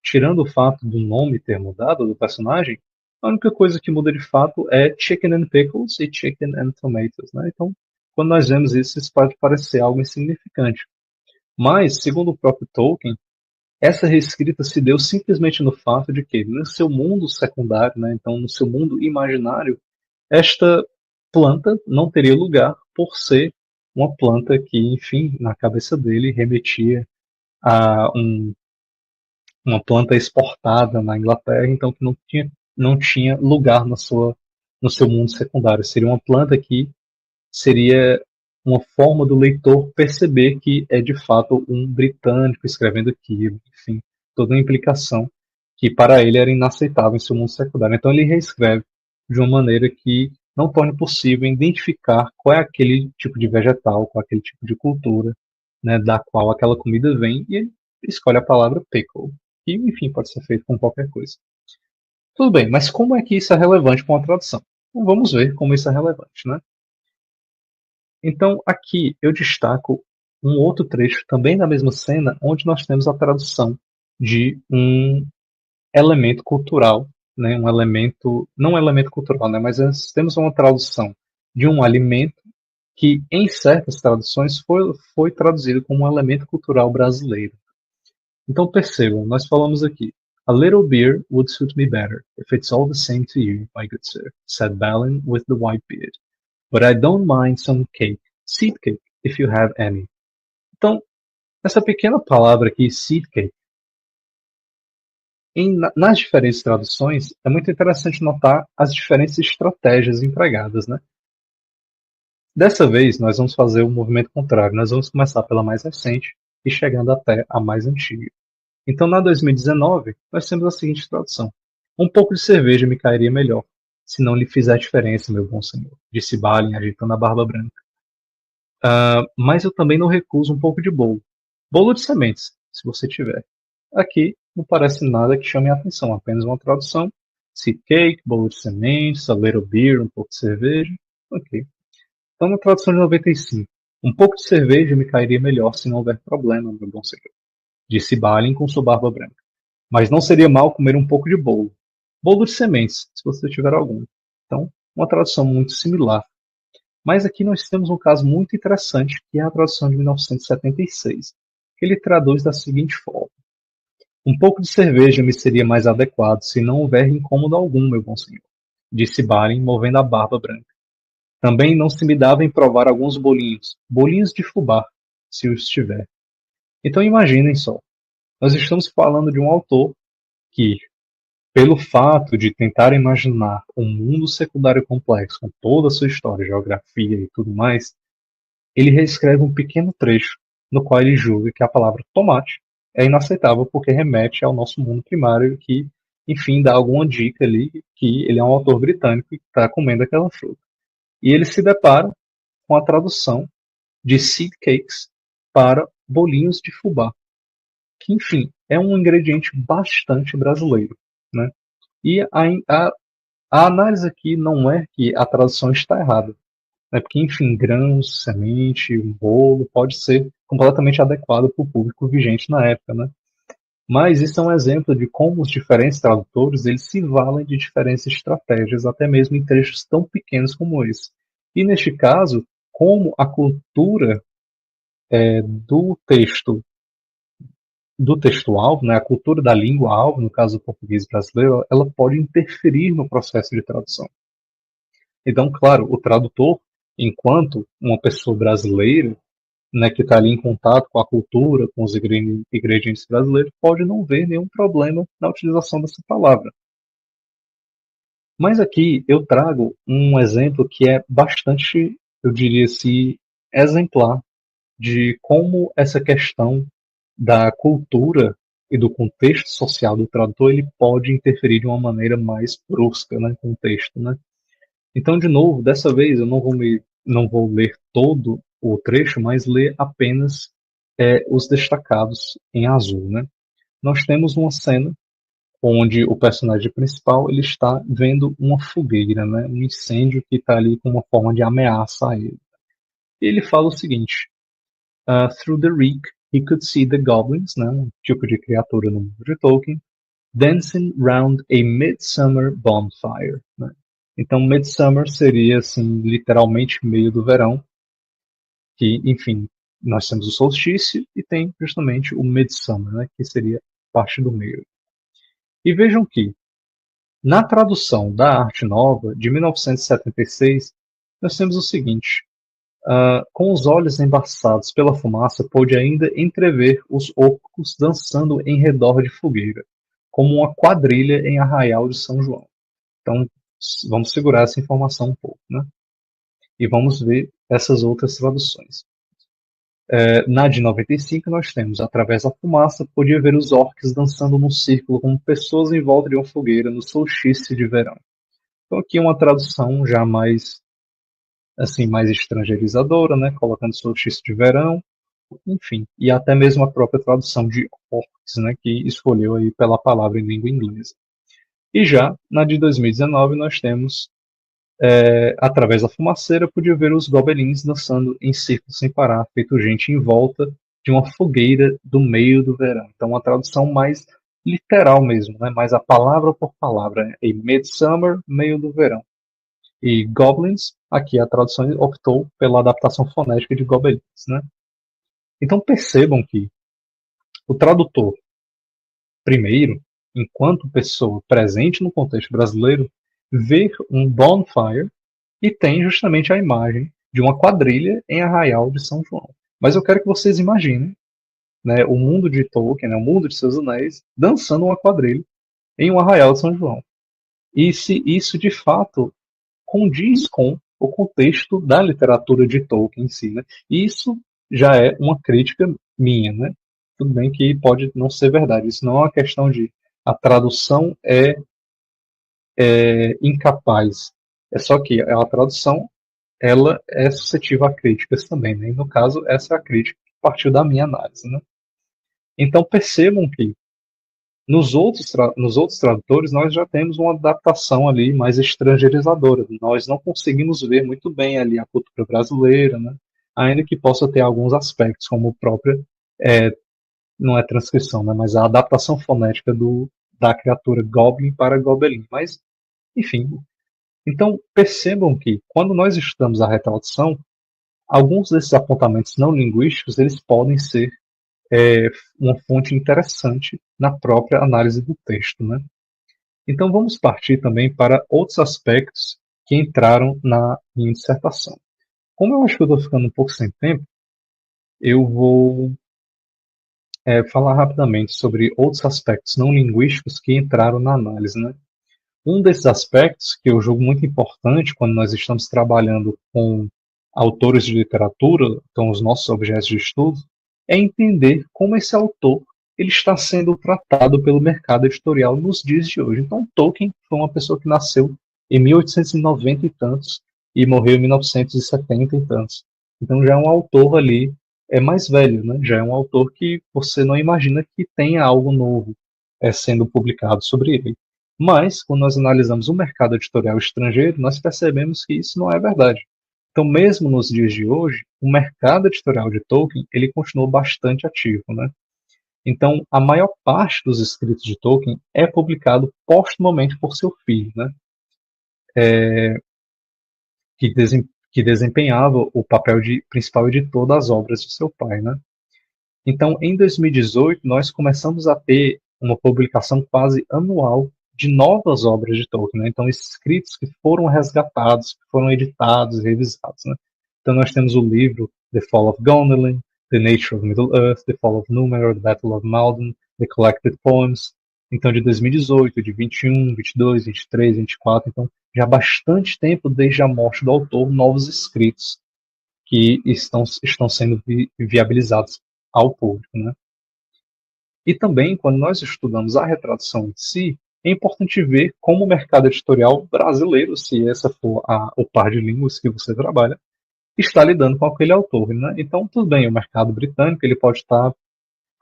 tirando o fato do nome ter mudado do personagem, a única coisa que muda de fato é chicken and pickles e chicken and tomatoes, né? Então, quando nós vemos isso, isso pode parecer algo insignificante. Mas, segundo o próprio Tolkien, essa reescrita se deu simplesmente no fato de que, no seu mundo secundário, né, então no seu mundo imaginário, esta planta não teria lugar por ser uma planta que, enfim, na cabeça dele remetia a uma planta exportada na Inglaterra, então que não tinha lugar no seu mundo secundário. Seria uma planta que seria uma forma do leitor perceber que é de fato um britânico escrevendo aquilo, enfim, toda uma implicação que para ele era inaceitável em seu mundo secundário. Então ele reescreve de uma maneira que não torne possível identificar qual é aquele tipo de vegetal, qual é aquele tipo de cultura, né, da qual aquela comida vem, e ele escolhe a palavra pickle, que enfim pode ser feito com qualquer coisa. Tudo bem, mas como é que isso é relevante para uma tradução? Então, vamos ver como isso é relevante, né? Então, aqui eu destaco um outro trecho também da mesma cena, onde nós temos a tradução de um elemento cultural, né? Um elemento, não um elemento cultural, né? Mas nós temos uma tradução de um alimento que, em certas traduções, foi traduzido como um elemento cultural brasileiro. Então, percebam, nós falamos aqui: A little beer would suit me better, if it's all the same to you, my good sir, said Balin with the white beard. But I don't mind some cake, seed cake, if you have any. Então, essa pequena palavra aqui, seed cake, nas diferentes traduções, é muito interessante notar as diferentes estratégias empregadas, né? Dessa vez, nós vamos fazer o movimento contrário. Nós vamos começar pela mais recente e chegando até a mais antiga. Então, na 2019, nós temos a seguinte tradução: Um pouco de cerveja me cairia melhor, se não lhe fizer diferença, meu bom senhor, disse Balin, agitando a barba branca. Mas eu também não recuso um pouco de bolo. Bolo de sementes, se você tiver. Aqui não parece nada que chame a atenção, apenas uma tradução. Seed cake, bolo de sementes, a little beer, um pouco de cerveja. Ok. Então, na tradução de 95. Um pouco de cerveja me cairia melhor se não houver problema, meu bom senhor, disse Balin com sua barba branca. Mas não seria mal comer um pouco de bolo. Bolo de sementes, se você tiver algum. Então, uma tradução muito similar. Mas aqui nós temos um caso muito interessante, que é a tradução de 1976, que ele traduz da seguinte forma: um pouco de cerveja me seria mais adequado, se não houver incômodo algum, meu bom senhor, disse Balin, movendo a barba branca. Também não se me dava em provar alguns bolinhos de fubá, se os tiver. Então imaginem só, nós estamos falando de um autor que, pelo fato de tentar imaginar um mundo secundário complexo, com toda a sua história, geografia e tudo mais, ele reescreve um pequeno trecho no qual ele julga que a palavra tomate é inaceitável porque remete ao nosso mundo primário que, enfim, dá alguma dica ali que ele é um autor britânico que está comendo aquela fruta. E ele se depara com a tradução de seed cakes para bolinhos de fubá, que, enfim, é um ingrediente bastante brasileiro, né? E a análise aqui não é que a tradução está errada, né? Porque, enfim, grãos, semente, um bolo pode ser completamente adequado para o público vigente na época, né? Mas isso é um exemplo de como os diferentes tradutores eles se valem de diferentes estratégias, até mesmo em trechos tão pequenos como esse. E neste caso, como a cultura do texto do texto-alvo, né, a cultura da língua-alvo, no caso do português brasileiro, ela pode interferir no processo de tradução. Então, claro, o tradutor, enquanto uma pessoa brasileira, né, que está ali em contato com a cultura, com os ingredientes brasileiros, pode não ver nenhum problema na utilização dessa palavra. Mas aqui eu trago um exemplo que é bastante, eu diria assim, exemplar de como essa questão da cultura e do contexto social do tradutor ele pode interferir de uma maneira mais brusca, né, com o texto, né? Então, de novo, dessa vez eu não vou ler todo o trecho, mas ler apenas os destacados em azul, né? Nós temos uma cena onde o personagem principal ele está vendo uma fogueira, né? Um incêndio que está ali com uma forma de ameaça a ele. E ele fala o seguinte: Through the reek, he could see the goblins, né? Um tipo de criatura no mundo de Tolkien, dancing round a midsummer bonfire, né? Então, midsummer seria, assim, literalmente meio do verão, que, enfim, nós temos o solstício e tem justamente o midsummer, né, que seria parte do meio. E vejam que, na tradução da Arte Nova, de 1976, nós temos o seguinte: com os olhos embaçados pela fumaça, pôde ainda entrever os orcos dançando em redor de fogueira, como uma quadrilha em Arraial de São João. Então, vamos segurar essa informação um pouco, né? E vamos ver essas outras traduções. Na de 95, nós temos: através da fumaça, podia ver os orcs dançando num círculo como pessoas em volta de uma fogueira no solstício de verão. Então, aqui uma tradução já mais, assim, mais estrangeirizadora, né? Colocando solstício de verão, enfim. E até mesmo a própria tradução de orcs, né? Que escolheu aí pela palavra em língua inglesa. E já na de 2019, nós temos através da fumaceira, podia ver os gobelins dançando em círculos sem parar, feito gente em volta de uma fogueira do meio do verão. Então, uma tradução mais literal mesmo, né? Mais a palavra por palavra. Né? E midsummer, meio do verão. E goblins, aqui a tradução optou pela adaptação fonética de gobelins, né? Então, percebam que o tradutor, primeiro, enquanto pessoa presente no contexto brasileiro, ver um bonfire e tem justamente a imagem de uma quadrilha em Arraial de São João. Mas eu quero que vocês imaginem, né, o mundo de Tolkien, né, o mundo de Seus Anéis, dançando uma quadrilha em um Arraial de São João. E se isso de fato condiz com o contexto da literatura de Tolkien em si, né? E isso já é uma crítica minha, né? Tudo bem que pode não ser verdade. Isso não é uma questão de a tradução é incapaz. É só que a tradução ela é suscetível a críticas também, né? E no caso, essa é a crítica que partiu da minha análise, né? Então percebam que nos outros tradutores nós já temos uma adaptação ali mais estrangeirizadora. Nós não conseguimos ver muito bem ali a cultura brasileira, né? Ainda que possa ter alguns aspectos, como a própria, não é transcrição, né? Mas a adaptação fonética da criatura Goblin para Gobelin. Mas, enfim, Então, percebam que, quando nós estudamos a retradução, alguns desses apontamentos não linguísticos eles podem ser uma fonte interessante na própria análise do texto, né? Então, vamos partir também para outros aspectos que entraram na minha dissertação. Como eu acho que eu estou ficando um pouco sem tempo, eu vou falar rapidamente sobre outros aspectos não linguísticos que entraram na análise, né? Um desses aspectos que eu julgo muito importante quando nós estamos trabalhando com autores de literatura, então os nossos objetos de estudo, é entender como esse autor ele está sendo tratado pelo mercado editorial nos dias de hoje. Então, Tolkien foi uma pessoa que nasceu em 1890 e tantos e morreu em 1970 e tantos. Então, já é um autor ali mais velho, né? Já é um autor que você não imagina que tenha algo novo sendo publicado sobre ele. Mas, quando nós analisamos o mercado editorial estrangeiro, nós percebemos que isso não é verdade. Então, mesmo nos dias de hoje, o mercado editorial de Tolkien ele continuou bastante ativo, né? Então, a maior parte dos escritos de Tolkien é publicado postumamente por seu filho, né? Que, que desempenhava o papel de principal editor das obras de seu pai, né? Então, em 2018, nós começamos a ter uma publicação quase anual de novas obras de Tolkien, né? Então, escritos que foram resgatados, que foram editados e revisados, né? Então, nós temos o livro The Fall of Gondolin, The Nature of Middle-earth, The Fall of Númenor, The Battle of Maldon, The Collected Poems. Então, de 2018, de 21, 22, 23, 24. Então, já há bastante tempo desde a morte do autor, novos escritos que estão sendo viabilizados ao público, né? E também, quando nós estudamos a retradução em si, é importante ver como o mercado editorial brasileiro, se essa for o par de línguas que você trabalha, está lidando com aquele autor, né? Então, tudo bem, o mercado britânico ele pode estar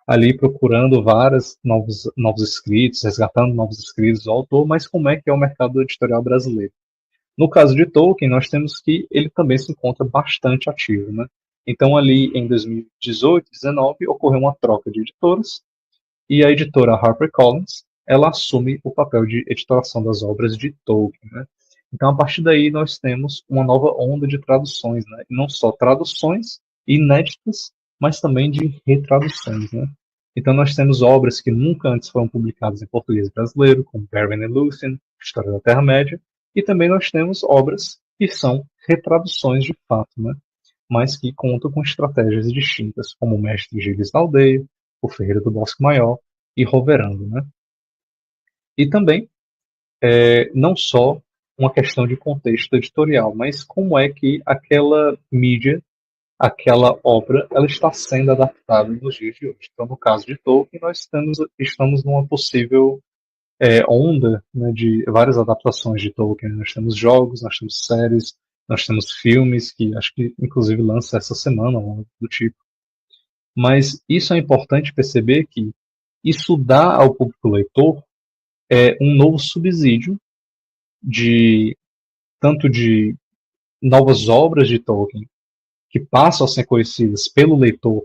ali procurando vários novos escritos, resgatando novos escritos do autor, mas como é que é o mercado editorial brasileiro? No caso de Tolkien, nós temos que ele também se encontra bastante ativo, né? Então, ali em 2018, 2019, ocorreu uma troca de editoras e a editora HarperCollins ela assume o papel de editoração das obras de Tolkien, né? Então, a partir daí, nós temos uma nova onda de traduções, né? E não só traduções inéditas, mas também de retraduções, né? Então, nós temos obras que nunca antes foram publicadas em português brasileiro, como Beren e Lúthien, História da Terra-média, e também nós temos obras que são retraduções de fato, né? Mas que contam com estratégias distintas, como o Mestre Giles da Aldeia, o Ferreiro do Bosque Maior e Roverando, né? E também, não só uma questão de contexto editorial, mas como é que aquela mídia, aquela obra, ela está sendo adaptada nos dias de hoje. Então, no caso de Tolkien, nós estamos numa possível onda, né, de várias adaptações de Tolkien. Nós temos jogos, nós temos séries, nós temos filmes, que acho que inclusive lança essa semana, algo do tipo. Mas isso é importante perceber que isso dá ao público leitor um novo subsídio de tanto de novas obras de Tolkien que passam a ser conhecidas pelo leitor,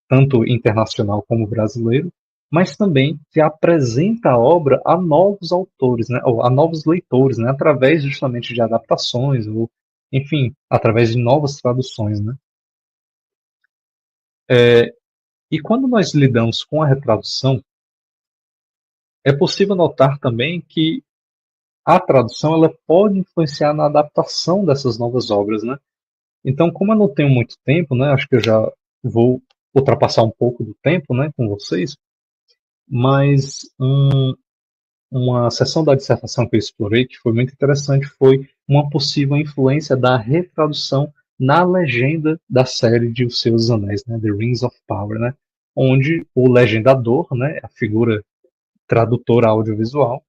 tanto internacional como brasileiro, mas também que apresenta a obra a novos autores, né, ou a novos leitores, né, através justamente de adaptações, ou, enfim, através de novas traduções. Né. E quando nós lidamos com a retradução, é possível notar também que a tradução ela pode influenciar na adaptação dessas novas obras, né? Então, como eu não tenho muito tempo, né, acho que eu já vou ultrapassar um pouco do tempo, né, com vocês, mas uma seção da dissertação que eu explorei, que foi muito interessante, foi uma possível influência da retradução na legenda da série de Os Seus Anéis, né, The Rings of Power, né, onde o legendador, né, a figura tradutora audiovisual,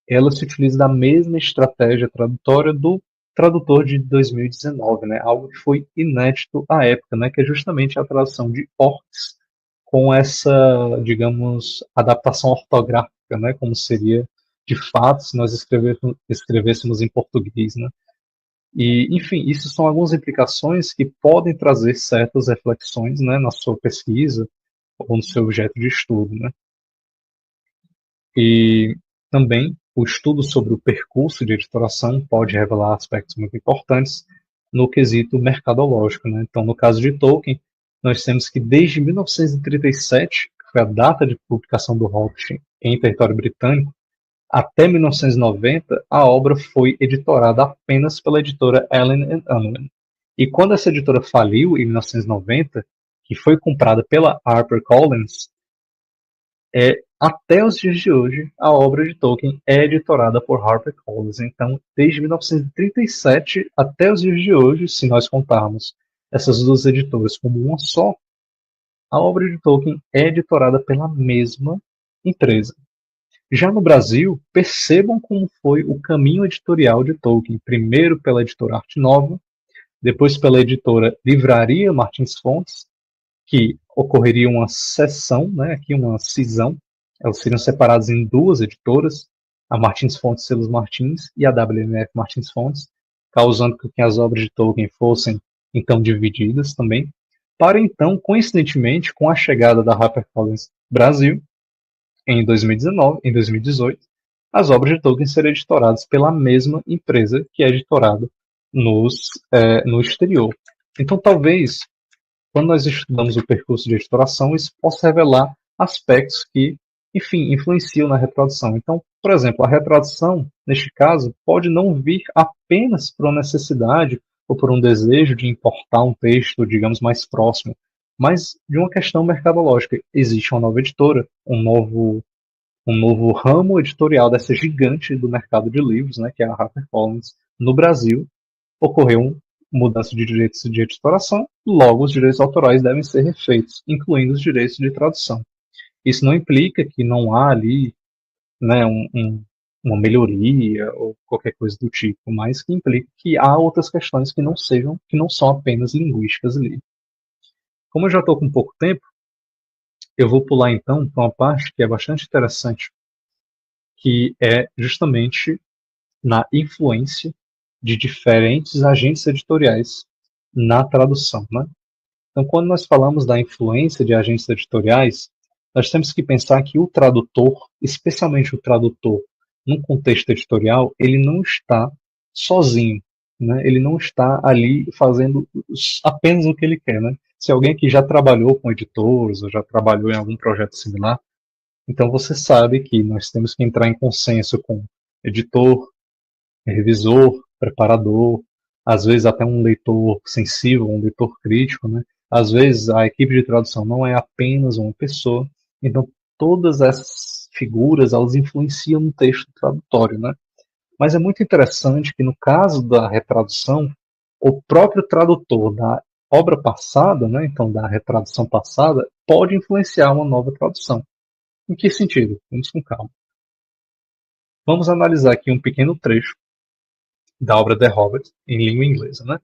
ela se utiliza da mesma estratégia tradutória do tradutor de 2019, né? Algo que foi inédito à época, né? Que é justamente a tradução de orcs com essa, digamos, adaptação ortográfica, né? Como seria de fato se nós escrevêssemos em português, né? E, enfim, isso são algumas implicações que podem trazer certas reflexões, né? Na sua pesquisa ou no seu objeto de estudo, né? E também o estudo sobre o percurso de editoração pode revelar aspectos muito importantes no quesito mercadológico, né? Então, no caso de Tolkien, nós temos que desde 1937, que foi a data de publicação do Hobbit em território britânico, até 1990, a obra foi editorada apenas pela editora Allen Unwin. E quando essa editora faliu, em 1990, que foi comprada pela HarperCollins, até os dias de hoje, a obra de Tolkien é editorada por HarperCollins. Então, desde 1937 até os dias de hoje, se nós contarmos essas duas editoras como uma só, a obra de Tolkien é editorada pela mesma empresa. Já no Brasil, percebam como foi o caminho editorial de Tolkien. Primeiro pela editora Arte Nova, depois pela editora Livraria Martins Fontes, que ocorreria uma seção, né, aqui uma cisão. Elas seriam separadas em duas editoras, a Martins Fontes Selos Martins e a WMF Martins Fontes, causando que as obras de Tolkien fossem então divididas também, para então, coincidentemente, com a chegada da HarperCollins Brasil, em 2018, as obras de Tolkien serão editoradas pela mesma empresa que é editorada no exterior. Então, talvez, quando nós estudamos o percurso de editoração, isso possa revelar aspectos que, enfim, influenciam na retradução. Então, por exemplo, a retradução, neste caso, pode não vir apenas por uma necessidade ou por um desejo de importar um texto, digamos, mais próximo, mas de uma questão mercadológica. Existe uma nova editora, um novo ramo editorial dessa gigante do mercado de livros, né, que é a HarperCollins, no Brasil. Ocorreu uma mudança de direitos de editoração, logo os direitos autorais devem ser refeitos, incluindo os direitos de tradução. Isso não implica que não há ali, né, uma melhoria ou qualquer coisa do tipo, mas que implica que há outras questões que não são apenas linguísticas ali. Como eu já estou com pouco tempo, eu vou pular então para uma parte que é bastante interessante, que é justamente na influência de diferentes agentes editoriais na tradução, né? Então, quando nós falamos da influência de agentes editoriais, nós temos que pensar que o tradutor, especialmente o tradutor num contexto editorial, ele não está sozinho, né? Ele não está ali fazendo apenas o que ele quer, né? Se alguém que já trabalhou com editores ou já trabalhou em algum projeto similar, então você sabe que nós temos que entrar em consenso com editor, revisor, preparador, às vezes até um leitor sensível, um leitor crítico, né? Às vezes a equipe de tradução não é apenas uma pessoa, então todas essas figuras elas influenciam no texto tradutório, né? Mas é muito interessante que no caso da retradução, o próprio tradutor da obra passada, né, então da retradução passada, pode influenciar uma nova tradução. Em que sentido? Vamos com calma. Vamos analisar aqui um pequeno trecho da obra The Hobbit em língua inglesa, né?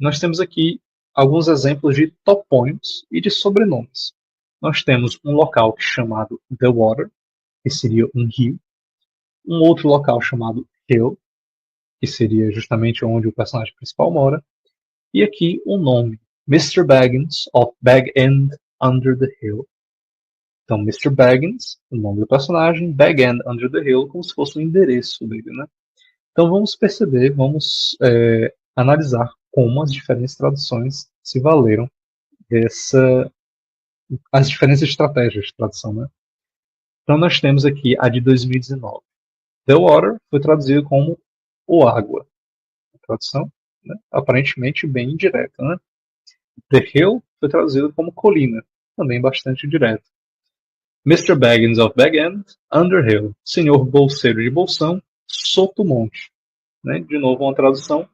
Nós temos aqui alguns exemplos de topônimos e de sobrenomes. Nós temos um local chamado The Water, que seria um rio, um outro local chamado Hill, que seria justamente onde o personagem principal mora, e aqui um nome, Mr. Baggins of Bag End Under the Hill. Então, Mr. Baggins, o nome do personagem, Bag End Under the Hill, como se fosse o endereço dele, né? Então vamos perceber, vamos analisar como as diferentes traduções se valeram as diferentes estratégias de tradução, né? Então nós temos aqui a de 2019. The Water foi traduzido como o água. A tradução, né, aparentemente bem direta, né? The Hill foi traduzido como colina, também bastante direto. Mr. Baggins of Bag End, Underhill, Senhor Bolseiro de Bolsão, Sotomonte. Né? De novo, uma tradução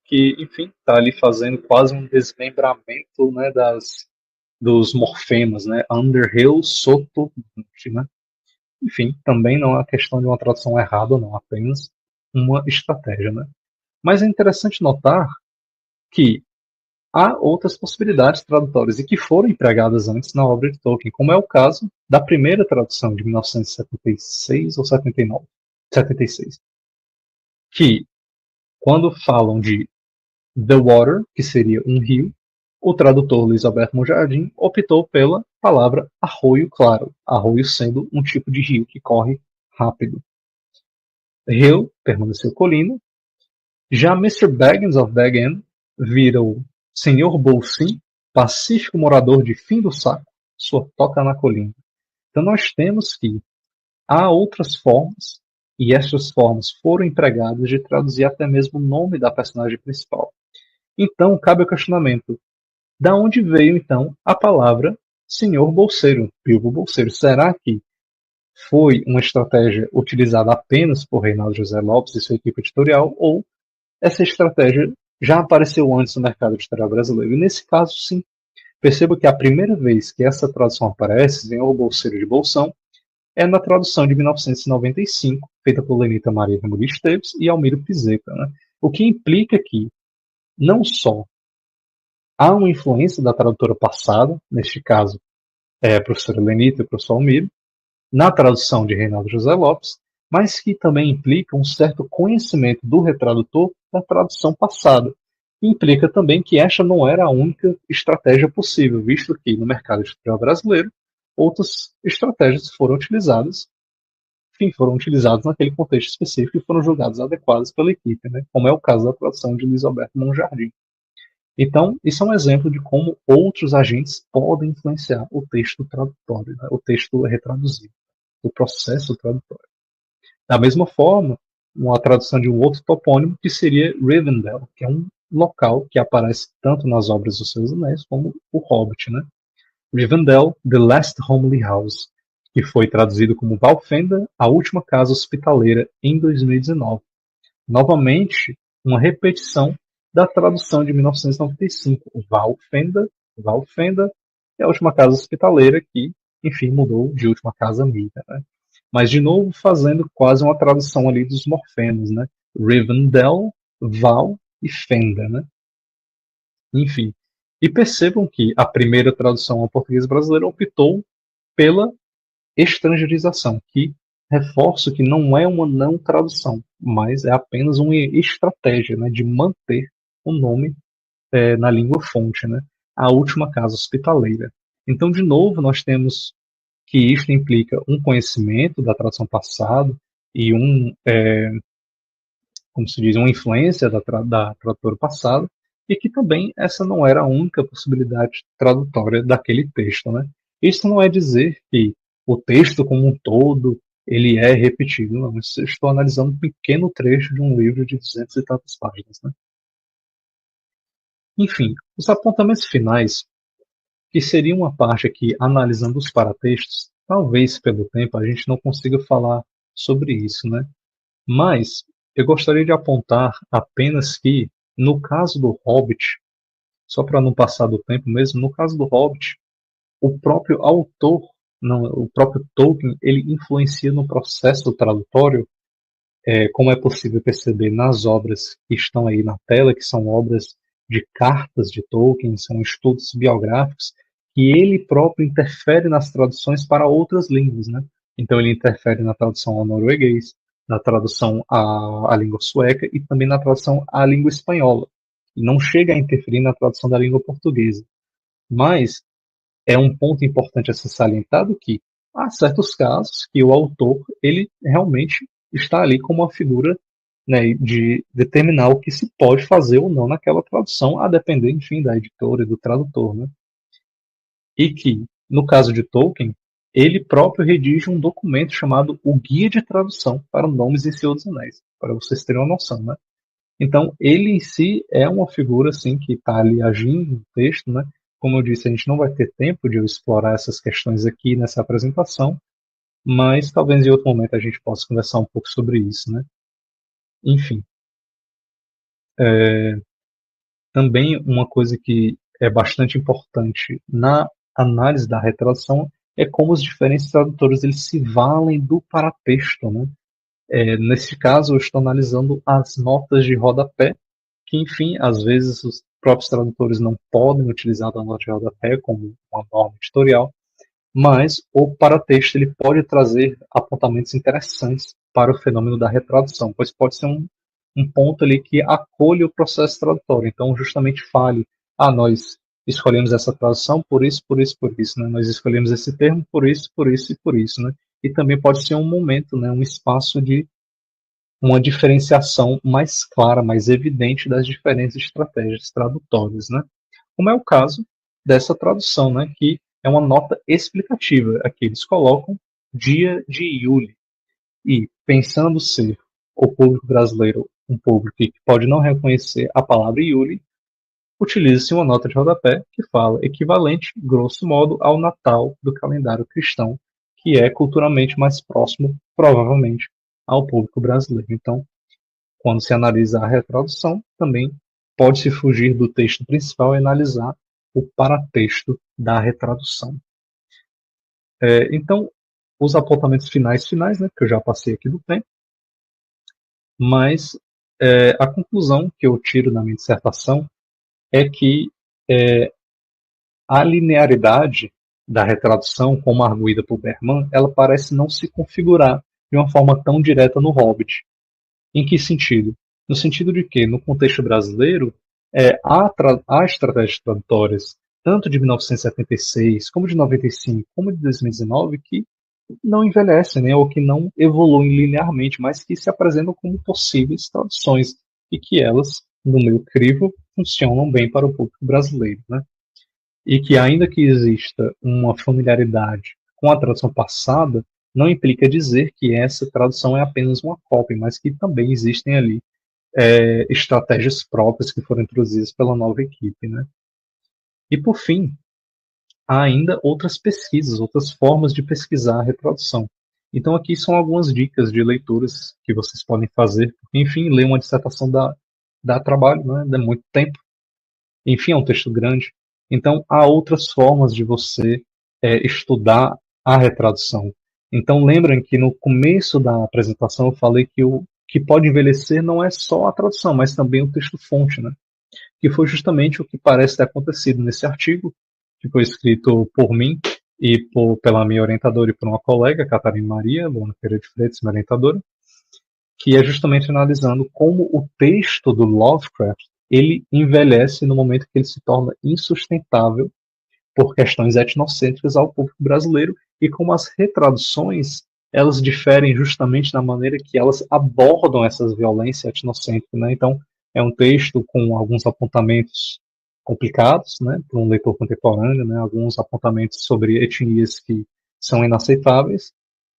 que, enfim, está ali fazendo quase um desmembramento, né, dos morfemas, né? Underhill, Sotomonte, né? Enfim, também não é uma questão de uma tradução errada, não, apenas uma estratégia, né? Mas é interessante notar que há outras possibilidades tradutórias e que foram empregadas antes na obra de Tolkien, como é o caso da primeira tradução de 1976 ou 76, que quando falam de The Water, que seria um rio, o tradutor Luiz Alberto Monjardim optou pela palavra arroio claro, arroio sendo um tipo de rio que corre rápido. Hill permaneceu colina. Já Mr. Baggins of Bag End vira o Senhor Bolsim, pacífico morador de Fim do Saco, sua toca na colina. Então nós temos que há outras formas, e essas formas foram empregadas de traduzir até mesmo o nome da personagem principal. Então cabe o questionamento: da onde veio então a palavra Senhor Bolseiro, Bilbo Bolseiro? Será que foi uma estratégia utilizada apenas por Reinaldo José Lopes e sua equipe editorial, ou essa estratégia já apareceu antes no mercado editorial brasileiro? E nesse caso, sim. Percebo que a primeira vez que essa tradução aparece, Senhor Bolseiro de Bolsão, é na tradução de 1995, feita por Lenita Maria Remuri Esteves e Almiro Pizeta, né? O que implica que não só há uma influência da tradutora passada, neste caso a professora Lenita e o professor Almiro, na tradução de Reinaldo José Lopes, mas que também implica um certo conhecimento do retradutor da tradução passada. E implica também que esta não era a única estratégia possível, visto que no mercado editorial brasileiro outras estratégias foram utilizadas, enfim, foram utilizadas naquele contexto específico e foram julgadas adequadas pela equipe, né? Como é o caso da tradução de Luiz Alberto Monjardim. Então, isso é um exemplo de como outros agentes podem influenciar o texto tradutório, né? O texto retraduzido, o processo tradutório. Da mesma forma, uma tradução de um outro topônimo que seria Rivendell, que é um local que aparece tanto nas obras dos Seus Anéis como o Hobbit, né? Rivendell, The Last Homely House, que foi traduzido como Valfenda, a última casa hospitaleira, em 2019. Novamente, uma repetição da tradução de 1995, Valfenda, Valfenda é a última casa hospitaleira que, enfim, mudou de última casa amiga, né? Mas, de novo, fazendo quase uma tradução ali dos morfemas, né? Rivendell, Val e Fenda, né? Enfim. E percebam que a primeira tradução ao português brasileiro optou pela estrangeirização, que reforço que não é uma não tradução, mas é apenas uma estratégia, né, de manter o nome na língua fonte, né? A última casa hospitaleira. Então, de novo, nós temos que isto implica um conhecimento da tradução passada e como se diz, uma influência da tradutora passada, e que também essa não era a única possibilidade tradutória daquele texto, né? Isso não é dizer que o texto como um todo ele é repetido, não. Eu estou analisando um pequeno trecho de um livro de 200 e tantas páginas, né? Enfim, os apontamentos finais, que seria uma parte aqui analisando os paratextos, talvez pelo tempo a gente não consiga falar sobre isso, né? Mas eu gostaria de apontar apenas que, no caso do Hobbit, só para não passar do tempo mesmo, no caso do Hobbit, o próprio autor, não, o próprio Tolkien, ele influencia no processo tradutório, como é possível perceber nas obras que estão aí na tela, que são obras de cartas de Tolkien, são estudos biográficos, que ele próprio interfere nas traduções para outras línguas, né? Então ele interfere na tradução ao norueguês, na tradução à língua sueca e também na tradução à língua espanhola. E não chega a interferir na tradução da língua portuguesa. Mas é um ponto importante a ser salientado que há certos casos que o autor ele realmente está ali como uma figura, né, de determinar o que se pode fazer ou não naquela tradução, a depender, enfim, da editora e do tradutor, né? E que, no caso de Tolkien, ele próprio redige um documento chamado o Guia de Tradução para Nomes em Senhor dos Anéis, para vocês terem uma noção, né? Então, ele em si é uma figura assim que está ali agindo no texto, né? Como eu disse, a gente não vai ter tempo de eu explorar essas questões aqui nessa apresentação, mas talvez em outro momento a gente possa conversar um pouco sobre isso, né? Enfim, também uma coisa que é bastante importante na análise da retradução é como os diferentes tradutores eles se valem do paratexto, né? Nesse caso, eu estou analisando as notas de rodapé, que, enfim, às vezes os próprios tradutores não podem utilizar a nota de rodapé como uma norma editorial, mas o paratexto ele pode trazer apontamentos interessantes para o fenômeno da retradução, pois pode ser um ponto ali que acolhe o processo tradutório. Então, justamente fale, nós escolhemos essa tradução por isso, por isso, por isso, né? Nós escolhemos esse termo por isso, por isso e por isso, né? E também pode ser um momento, né? Um espaço de uma diferenciação mais clara, mais evidente das diferentes estratégias tradutórias, né? Como é o caso dessa tradução, né, que é uma nota explicativa. Aqui eles colocam dia de Iule. E, pensando ser o público brasileiro um público que pode não reconhecer a palavra Iule, utiliza-se uma nota de rodapé que fala equivalente, grosso modo, ao Natal do calendário cristão, que é culturalmente mais próximo, provavelmente, ao público brasileiro. Então, quando se analisa a retradução, também pode-se fugir do texto principal e analisar o paratexto da retradução. Então, os apontamentos finais, né, que eu já passei aqui do tempo, mas a conclusão que eu tiro da minha dissertação é que a linearidade da retradução, como arguída por Bergman, ela parece não se configurar de uma forma tão direta no Hobbit. Em que sentido? No sentido de que, no contexto brasileiro, há estratégias tradutórias, tanto de 1976, como de 95, como de 2019, que não envelhecem, né, ou que não evoluem linearmente, mas que se apresentam como possíveis traduções e que elas, no meu crivo, funcionam bem para o público brasileiro, né? E que, ainda que exista uma familiaridade com a tradução passada, não implica dizer que essa tradução é apenas uma cópia, mas que também existem ali estratégias próprias que foram introduzidas pela nova equipe, né? E, por fim, há ainda outras pesquisas, outras formas de pesquisar a reprodução. Então, aqui são algumas dicas de leituras que vocês podem fazer. Enfim, ler uma dissertação dá trabalho, né? Dá muito tempo. Enfim, é um texto grande. Então, há outras formas de você estudar a retradução. Então, lembrem que no começo da apresentação eu falei que o que pode envelhecer não é só a tradução, mas também o texto-fonte, né? Que foi justamente o que parece ter acontecido nesse artigo, que foi escrito por mim e pela minha orientadora e por uma colega, Catarina Maria, Luana Pereira de Freitas, minha orientadora, que é justamente analisando como o texto do Lovecraft ele envelhece no momento que ele se torna insustentável por questões etnocêntricas ao público brasileiro e como as retraduções elas diferem justamente na maneira que elas abordam essas violências etnocêntricas, né? Então, é um texto com alguns apontamentos complicados, né, para um leitor contemporâneo, né, alguns apontamentos sobre etnias que são inaceitáveis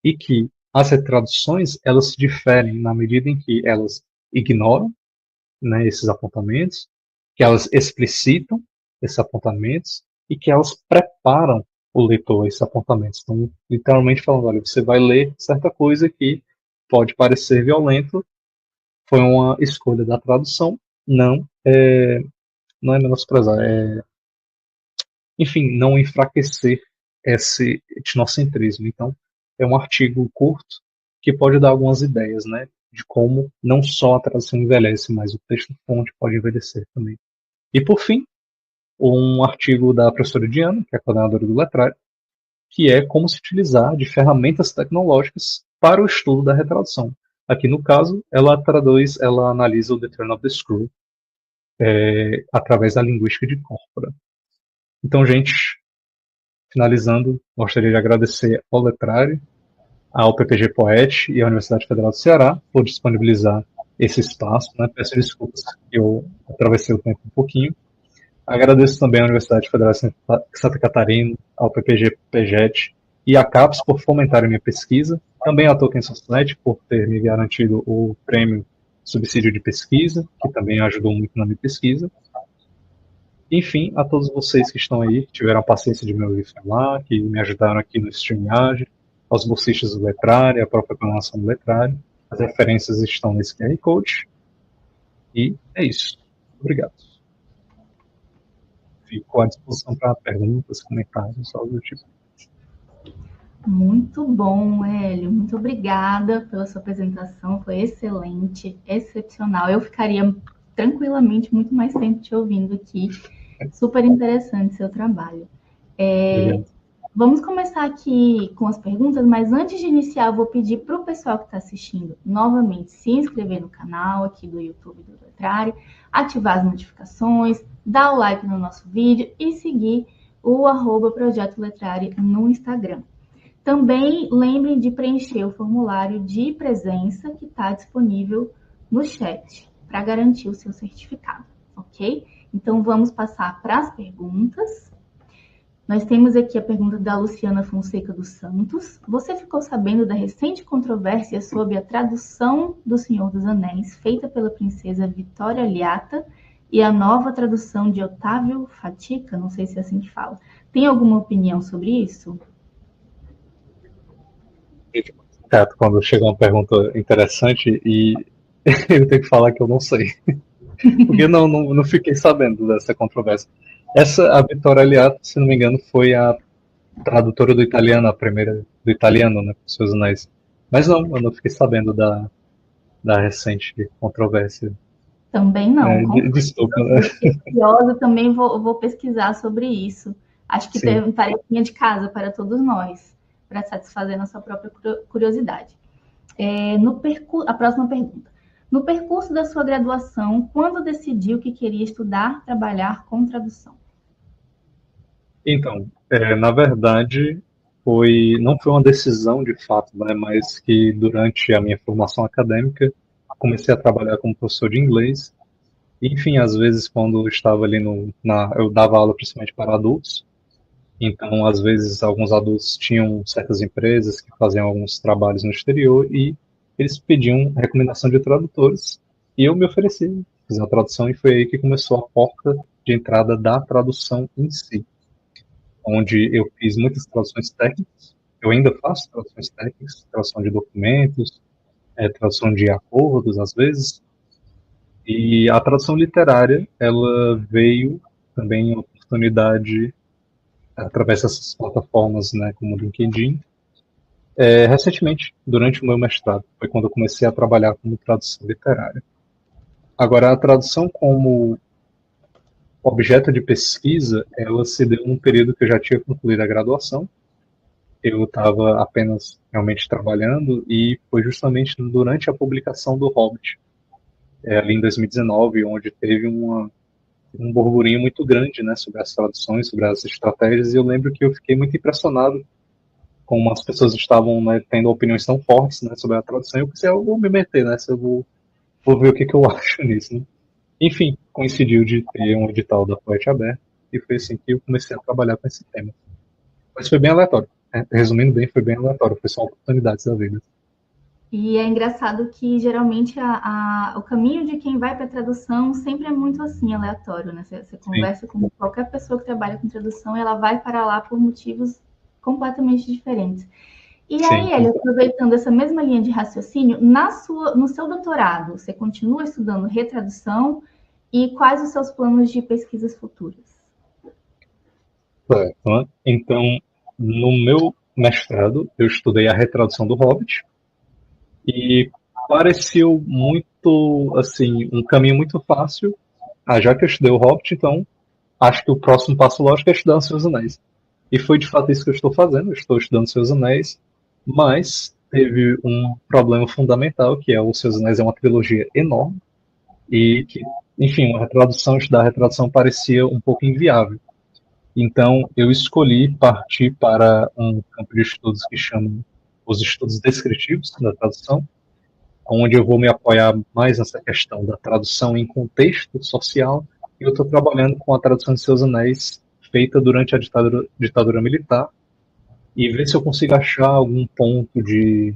e que as retraduções elas diferem na medida em que elas ignoram, né, esses apontamentos, que elas explicitam esses apontamentos e que elas preparam o leitor a esses apontamentos. Então, literalmente falando, olha, você vai ler certa coisa que pode parecer violento, foi uma escolha da tradução, não é menosprezar, enfim, não enfraquecer esse etnocentrismo. Então, é um artigo curto que pode dar algumas ideias, né, de como não só a tradução envelhece, mas o texto-fonte pode envelhecer também. E, por fim, um artigo da professora Diana, que é a coordenadora do Letrário, que é como se utilizar de ferramentas tecnológicas para o estudo da retradução. Aqui, no caso, ela analisa o The Turn of the Screw através da linguística de corpora. Então, gente, finalizando, gostaria de agradecer ao Letrário, ao PPG Poet e à Universidade Federal do Ceará por disponibilizar esse espaço, né? Peço desculpas que eu atravessei o tempo um pouquinho. Agradeço também à Universidade Federal de Santa Catarina, ao PPG PEGET e à CAPES por fomentarem minha pesquisa, também à Tolkien Society por ter me garantido o prêmio subsídio de pesquisa, que também ajudou muito na minha pesquisa. Enfim, a todos vocês que estão aí, que tiveram a paciência de me ouvir falar, que me ajudaram aqui no StreamYard, aos bolsistas do Letrário, a própria programação do Letrário. As referências estão nesse QR Code. E é isso. Obrigado. Fico à disposição para perguntas, comentários, algo do tipo. Muito bom, Hélio. Muito obrigada pela sua apresentação. Foi excelente, excepcional. Eu ficaria tranquilamente muito mais tempo te ouvindo aqui. Super interessante seu trabalho. Vamos começar aqui com as perguntas, mas antes de iniciar, eu vou pedir para o pessoal que está assistindo novamente se inscrever no canal aqui do YouTube do Letrário, ativar as notificações, dar o like no nosso vídeo e seguir o @Projeto Letrário no Instagram. Também lembrem de preencher o formulário de presença que está disponível no chat para garantir o seu certificado, ok? Então, vamos passar para as perguntas. Nós temos aqui a pergunta da Luciana Fonseca dos Santos. Você ficou sabendo da recente controvérsia sobre a tradução do Senhor dos Anéis, feita pela princesa Vitória Aliata, e a nova tradução de Otávio Fatica? Não sei se é assim que fala. Tem alguma opinião sobre isso? Quando chega uma pergunta interessante e eu tenho que falar que eu não sei. Porque não fiquei sabendo dessa controvérsia. A Vittoria Aliato, se não me engano, foi a tradutora do italiano, a primeira do italiano, né, com seus anéis. Mas não, eu não fiquei sabendo da recente controvérsia. Também não. Desculpa, né? Curiosa, também vou pesquisar sobre isso. Acho que tem tarefinha de casa para todos nós, para satisfazer nossa própria curiosidade. A próxima pergunta. No percurso da sua graduação, quando decidiu que queria estudar, trabalhar com tradução? Então, na verdade, não foi uma decisão de fato, né, mas que durante a minha formação acadêmica, comecei a trabalhar como professor de inglês. Enfim, às vezes, quando eu estava ali eu dava aula principalmente para adultos, então, às vezes, alguns adultos tinham certas empresas que faziam alguns trabalhos no exterior e eles pediam recomendação de tradutores e eu me ofereci, fiz a tradução e foi aí que começou a porta de entrada da tradução em si, onde eu fiz muitas traduções técnicas, eu ainda faço traduções técnicas, tradução de documentos, tradução de acordos, às vezes, e a tradução literária, ela veio também em oportunidade através dessas plataformas, né, como o LinkedIn. Recentemente, durante o meu mestrado, foi quando eu comecei a trabalhar como tradução literária. Agora, a tradução como objeto de pesquisa, ela se deu num período que eu já tinha concluído a graduação. Eu estava apenas realmente trabalhando e foi justamente durante a publicação do Hobbit, ali em 2019, onde teve um burburinho muito grande, né, sobre as traduções, sobre as estratégias, e eu lembro que eu fiquei muito impressionado como as pessoas estavam, né, tendo opiniões tão fortes, né, sobre a tradução, e eu pensei, eu vou me meter nessa, vou ver o que eu acho nisso, né? Enfim, coincidiu de ter um edital da Poet aberto, e foi assim que eu comecei a trabalhar com esse tema. Mas foi bem aleatório, né? Resumindo bem, foi bem aleatório, foi só oportunidades da vida. E é engraçado que geralmente o caminho de quem vai para a tradução sempre é muito assim, aleatório, né? Você conversa com qualquer pessoa que trabalha com tradução e ela vai para lá por motivos completamente diferentes. E aí, Hélio, aproveitando essa mesma linha de raciocínio, no seu doutorado, você continua estudando retradução e quais os seus planos de pesquisas futuras? Certo. Então, no meu mestrado, eu estudei a retradução do Hobbit e pareceu muito, assim, um caminho muito fácil. Já que eu estudei o Hobbit, então acho que o próximo passo lógico é estudar os Seus Anéis. E foi de fato isso que eu estou fazendo, eu estou estudando Seus Anéis, mas teve um problema fundamental, que é o Seus Anéis é uma trilogia enorme, e que, enfim, estudar a retradução parecia um pouco inviável. Então, eu escolhi partir para um campo de estudos que chamam os estudos descritivos da tradução, onde eu vou me apoiar mais nessa questão da tradução em contexto social, e eu estou trabalhando com a tradução de Seus Anéis feita durante a ditadura militar, e ver se eu consigo achar algum ponto de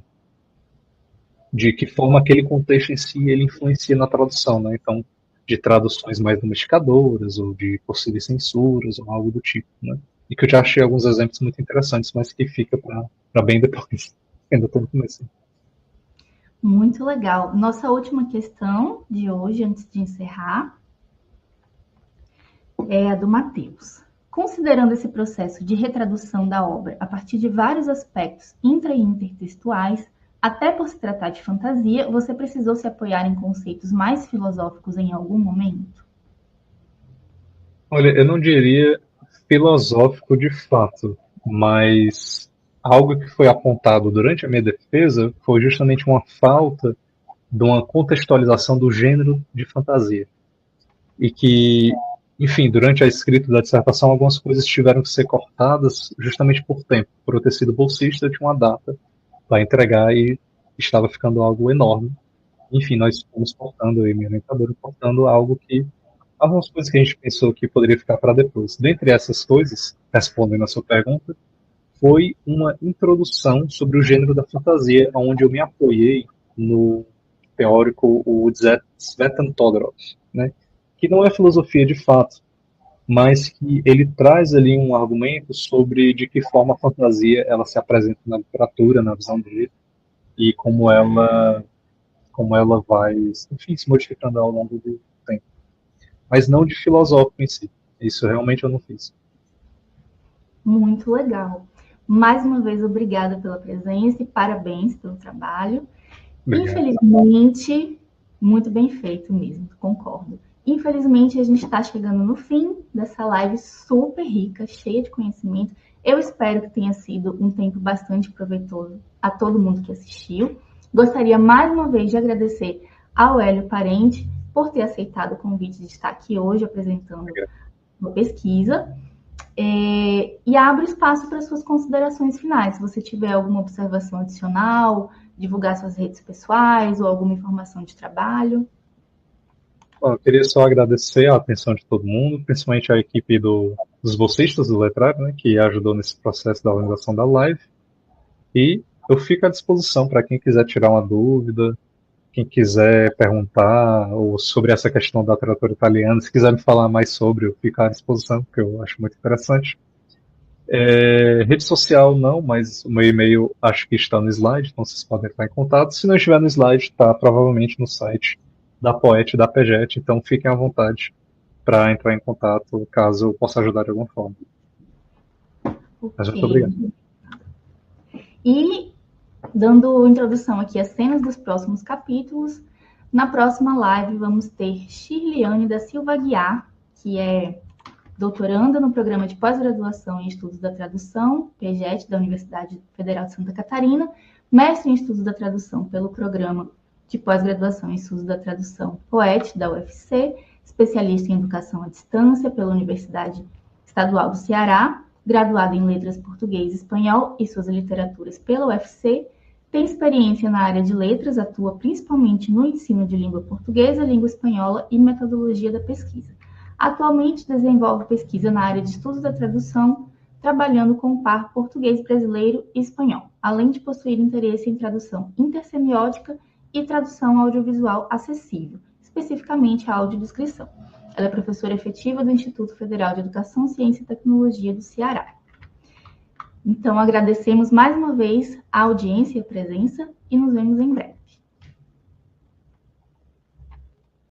que forma aquele contexto em si ele influencia na tradução, né? Então, de traduções mais domesticadoras, ou de possíveis censuras, ou algo do tipo, né? E que eu já achei alguns exemplos muito interessantes, mas que fica para bem depois. Ainda estou no começo. Muito legal. Nossa última questão de hoje, antes de encerrar, é a do Matheus. Considerando esse processo de retradução da obra a partir de vários aspectos intra e intertextuais, até por se tratar de fantasia, você precisou se apoiar em conceitos mais filosóficos em algum momento? Olha, eu não diria filosófico de fato, mas algo que foi apontado durante a minha defesa foi justamente uma falta de uma contextualização do gênero de fantasia. E que, enfim, durante a escrita da dissertação, algumas coisas tiveram que ser cortadas justamente por tempo. Por eu ter sido bolsista, eu tinha uma data para entregar e estava ficando algo enorme. Enfim, nós fomos cortando, eu e minha orientadora, cortando algo que, algumas coisas que a gente pensou que poderia ficar para depois. Dentre essas coisas, respondendo a sua pergunta, foi uma introdução sobre o gênero da fantasia, onde eu me apoiei no teórico o Tsvetan Todorov, né? Que não é filosofia de fato, mas que ele traz ali um argumento sobre de que forma a fantasia ela se apresenta na literatura, na visão dele, e como ela vai, enfim, se modificando ao longo do tempo. Mas não de filosófico em si. Isso realmente eu não fiz. Muito legal. Mais uma vez, obrigada pela presença e parabéns pelo trabalho. Obrigado. Infelizmente, muito bem feito mesmo, concordo. Infelizmente, a gente está chegando no fim dessa live super rica, cheia de conhecimento. Eu espero que tenha sido um tempo bastante proveitoso a todo mundo que assistiu. Gostaria mais uma vez de agradecer ao Hélio Parente por ter aceitado o convite de estar aqui hoje apresentando uma pesquisa. E abro espaço para suas considerações finais. Se você tiver alguma observação adicional, divulgar suas redes pessoais ou alguma informação de trabalho. Bom, eu queria só agradecer a atenção de todo mundo, principalmente a equipe dos bolsistas do Letrado, né, que ajudou nesse processo da organização da live. E eu fico à disposição para quem quiser tirar uma dúvida, quem quiser perguntar ou sobre essa questão da literatura italiana, se quiser me falar mais sobre, eu fico à disposição, porque eu acho muito interessante. Rede social não, mas o meu e-mail acho que está no slide, então vocês podem entrar em contato. Se não estiver no slide, está provavelmente no site da Poet e da PEGET, então fiquem à vontade para entrar em contato caso eu possa ajudar de alguma forma. Mas muito obrigado. E, dando introdução aqui às cenas dos próximos capítulos, na próxima live vamos ter Shirliane da Silva Guiar, que é doutoranda no programa de pós-graduação em Estudos da Tradução, PEGET, da Universidade Federal de Santa Catarina, mestre em Estudos da Tradução pelo programa de pós-graduação em Estudos da Tradução, POET, da UFC, especialista em Educação à Distância pela Universidade Estadual do Ceará, graduada em Letras Português e Espanhol e suas literaturas pela UFC, tem experiência na área de letras, atua principalmente no ensino de língua portuguesa, língua espanhola e metodologia da pesquisa. Atualmente desenvolve pesquisa na área de estudos da tradução, trabalhando com o par português brasileiro e espanhol, além de possuir interesse em tradução intersemiótica e tradução audiovisual acessível, especificamente a audiodescrição. Ela é professora efetiva do Instituto Federal de Educação, Ciência e Tecnologia do Ceará. Então, agradecemos mais uma vez a audiência e a presença e nos vemos em breve.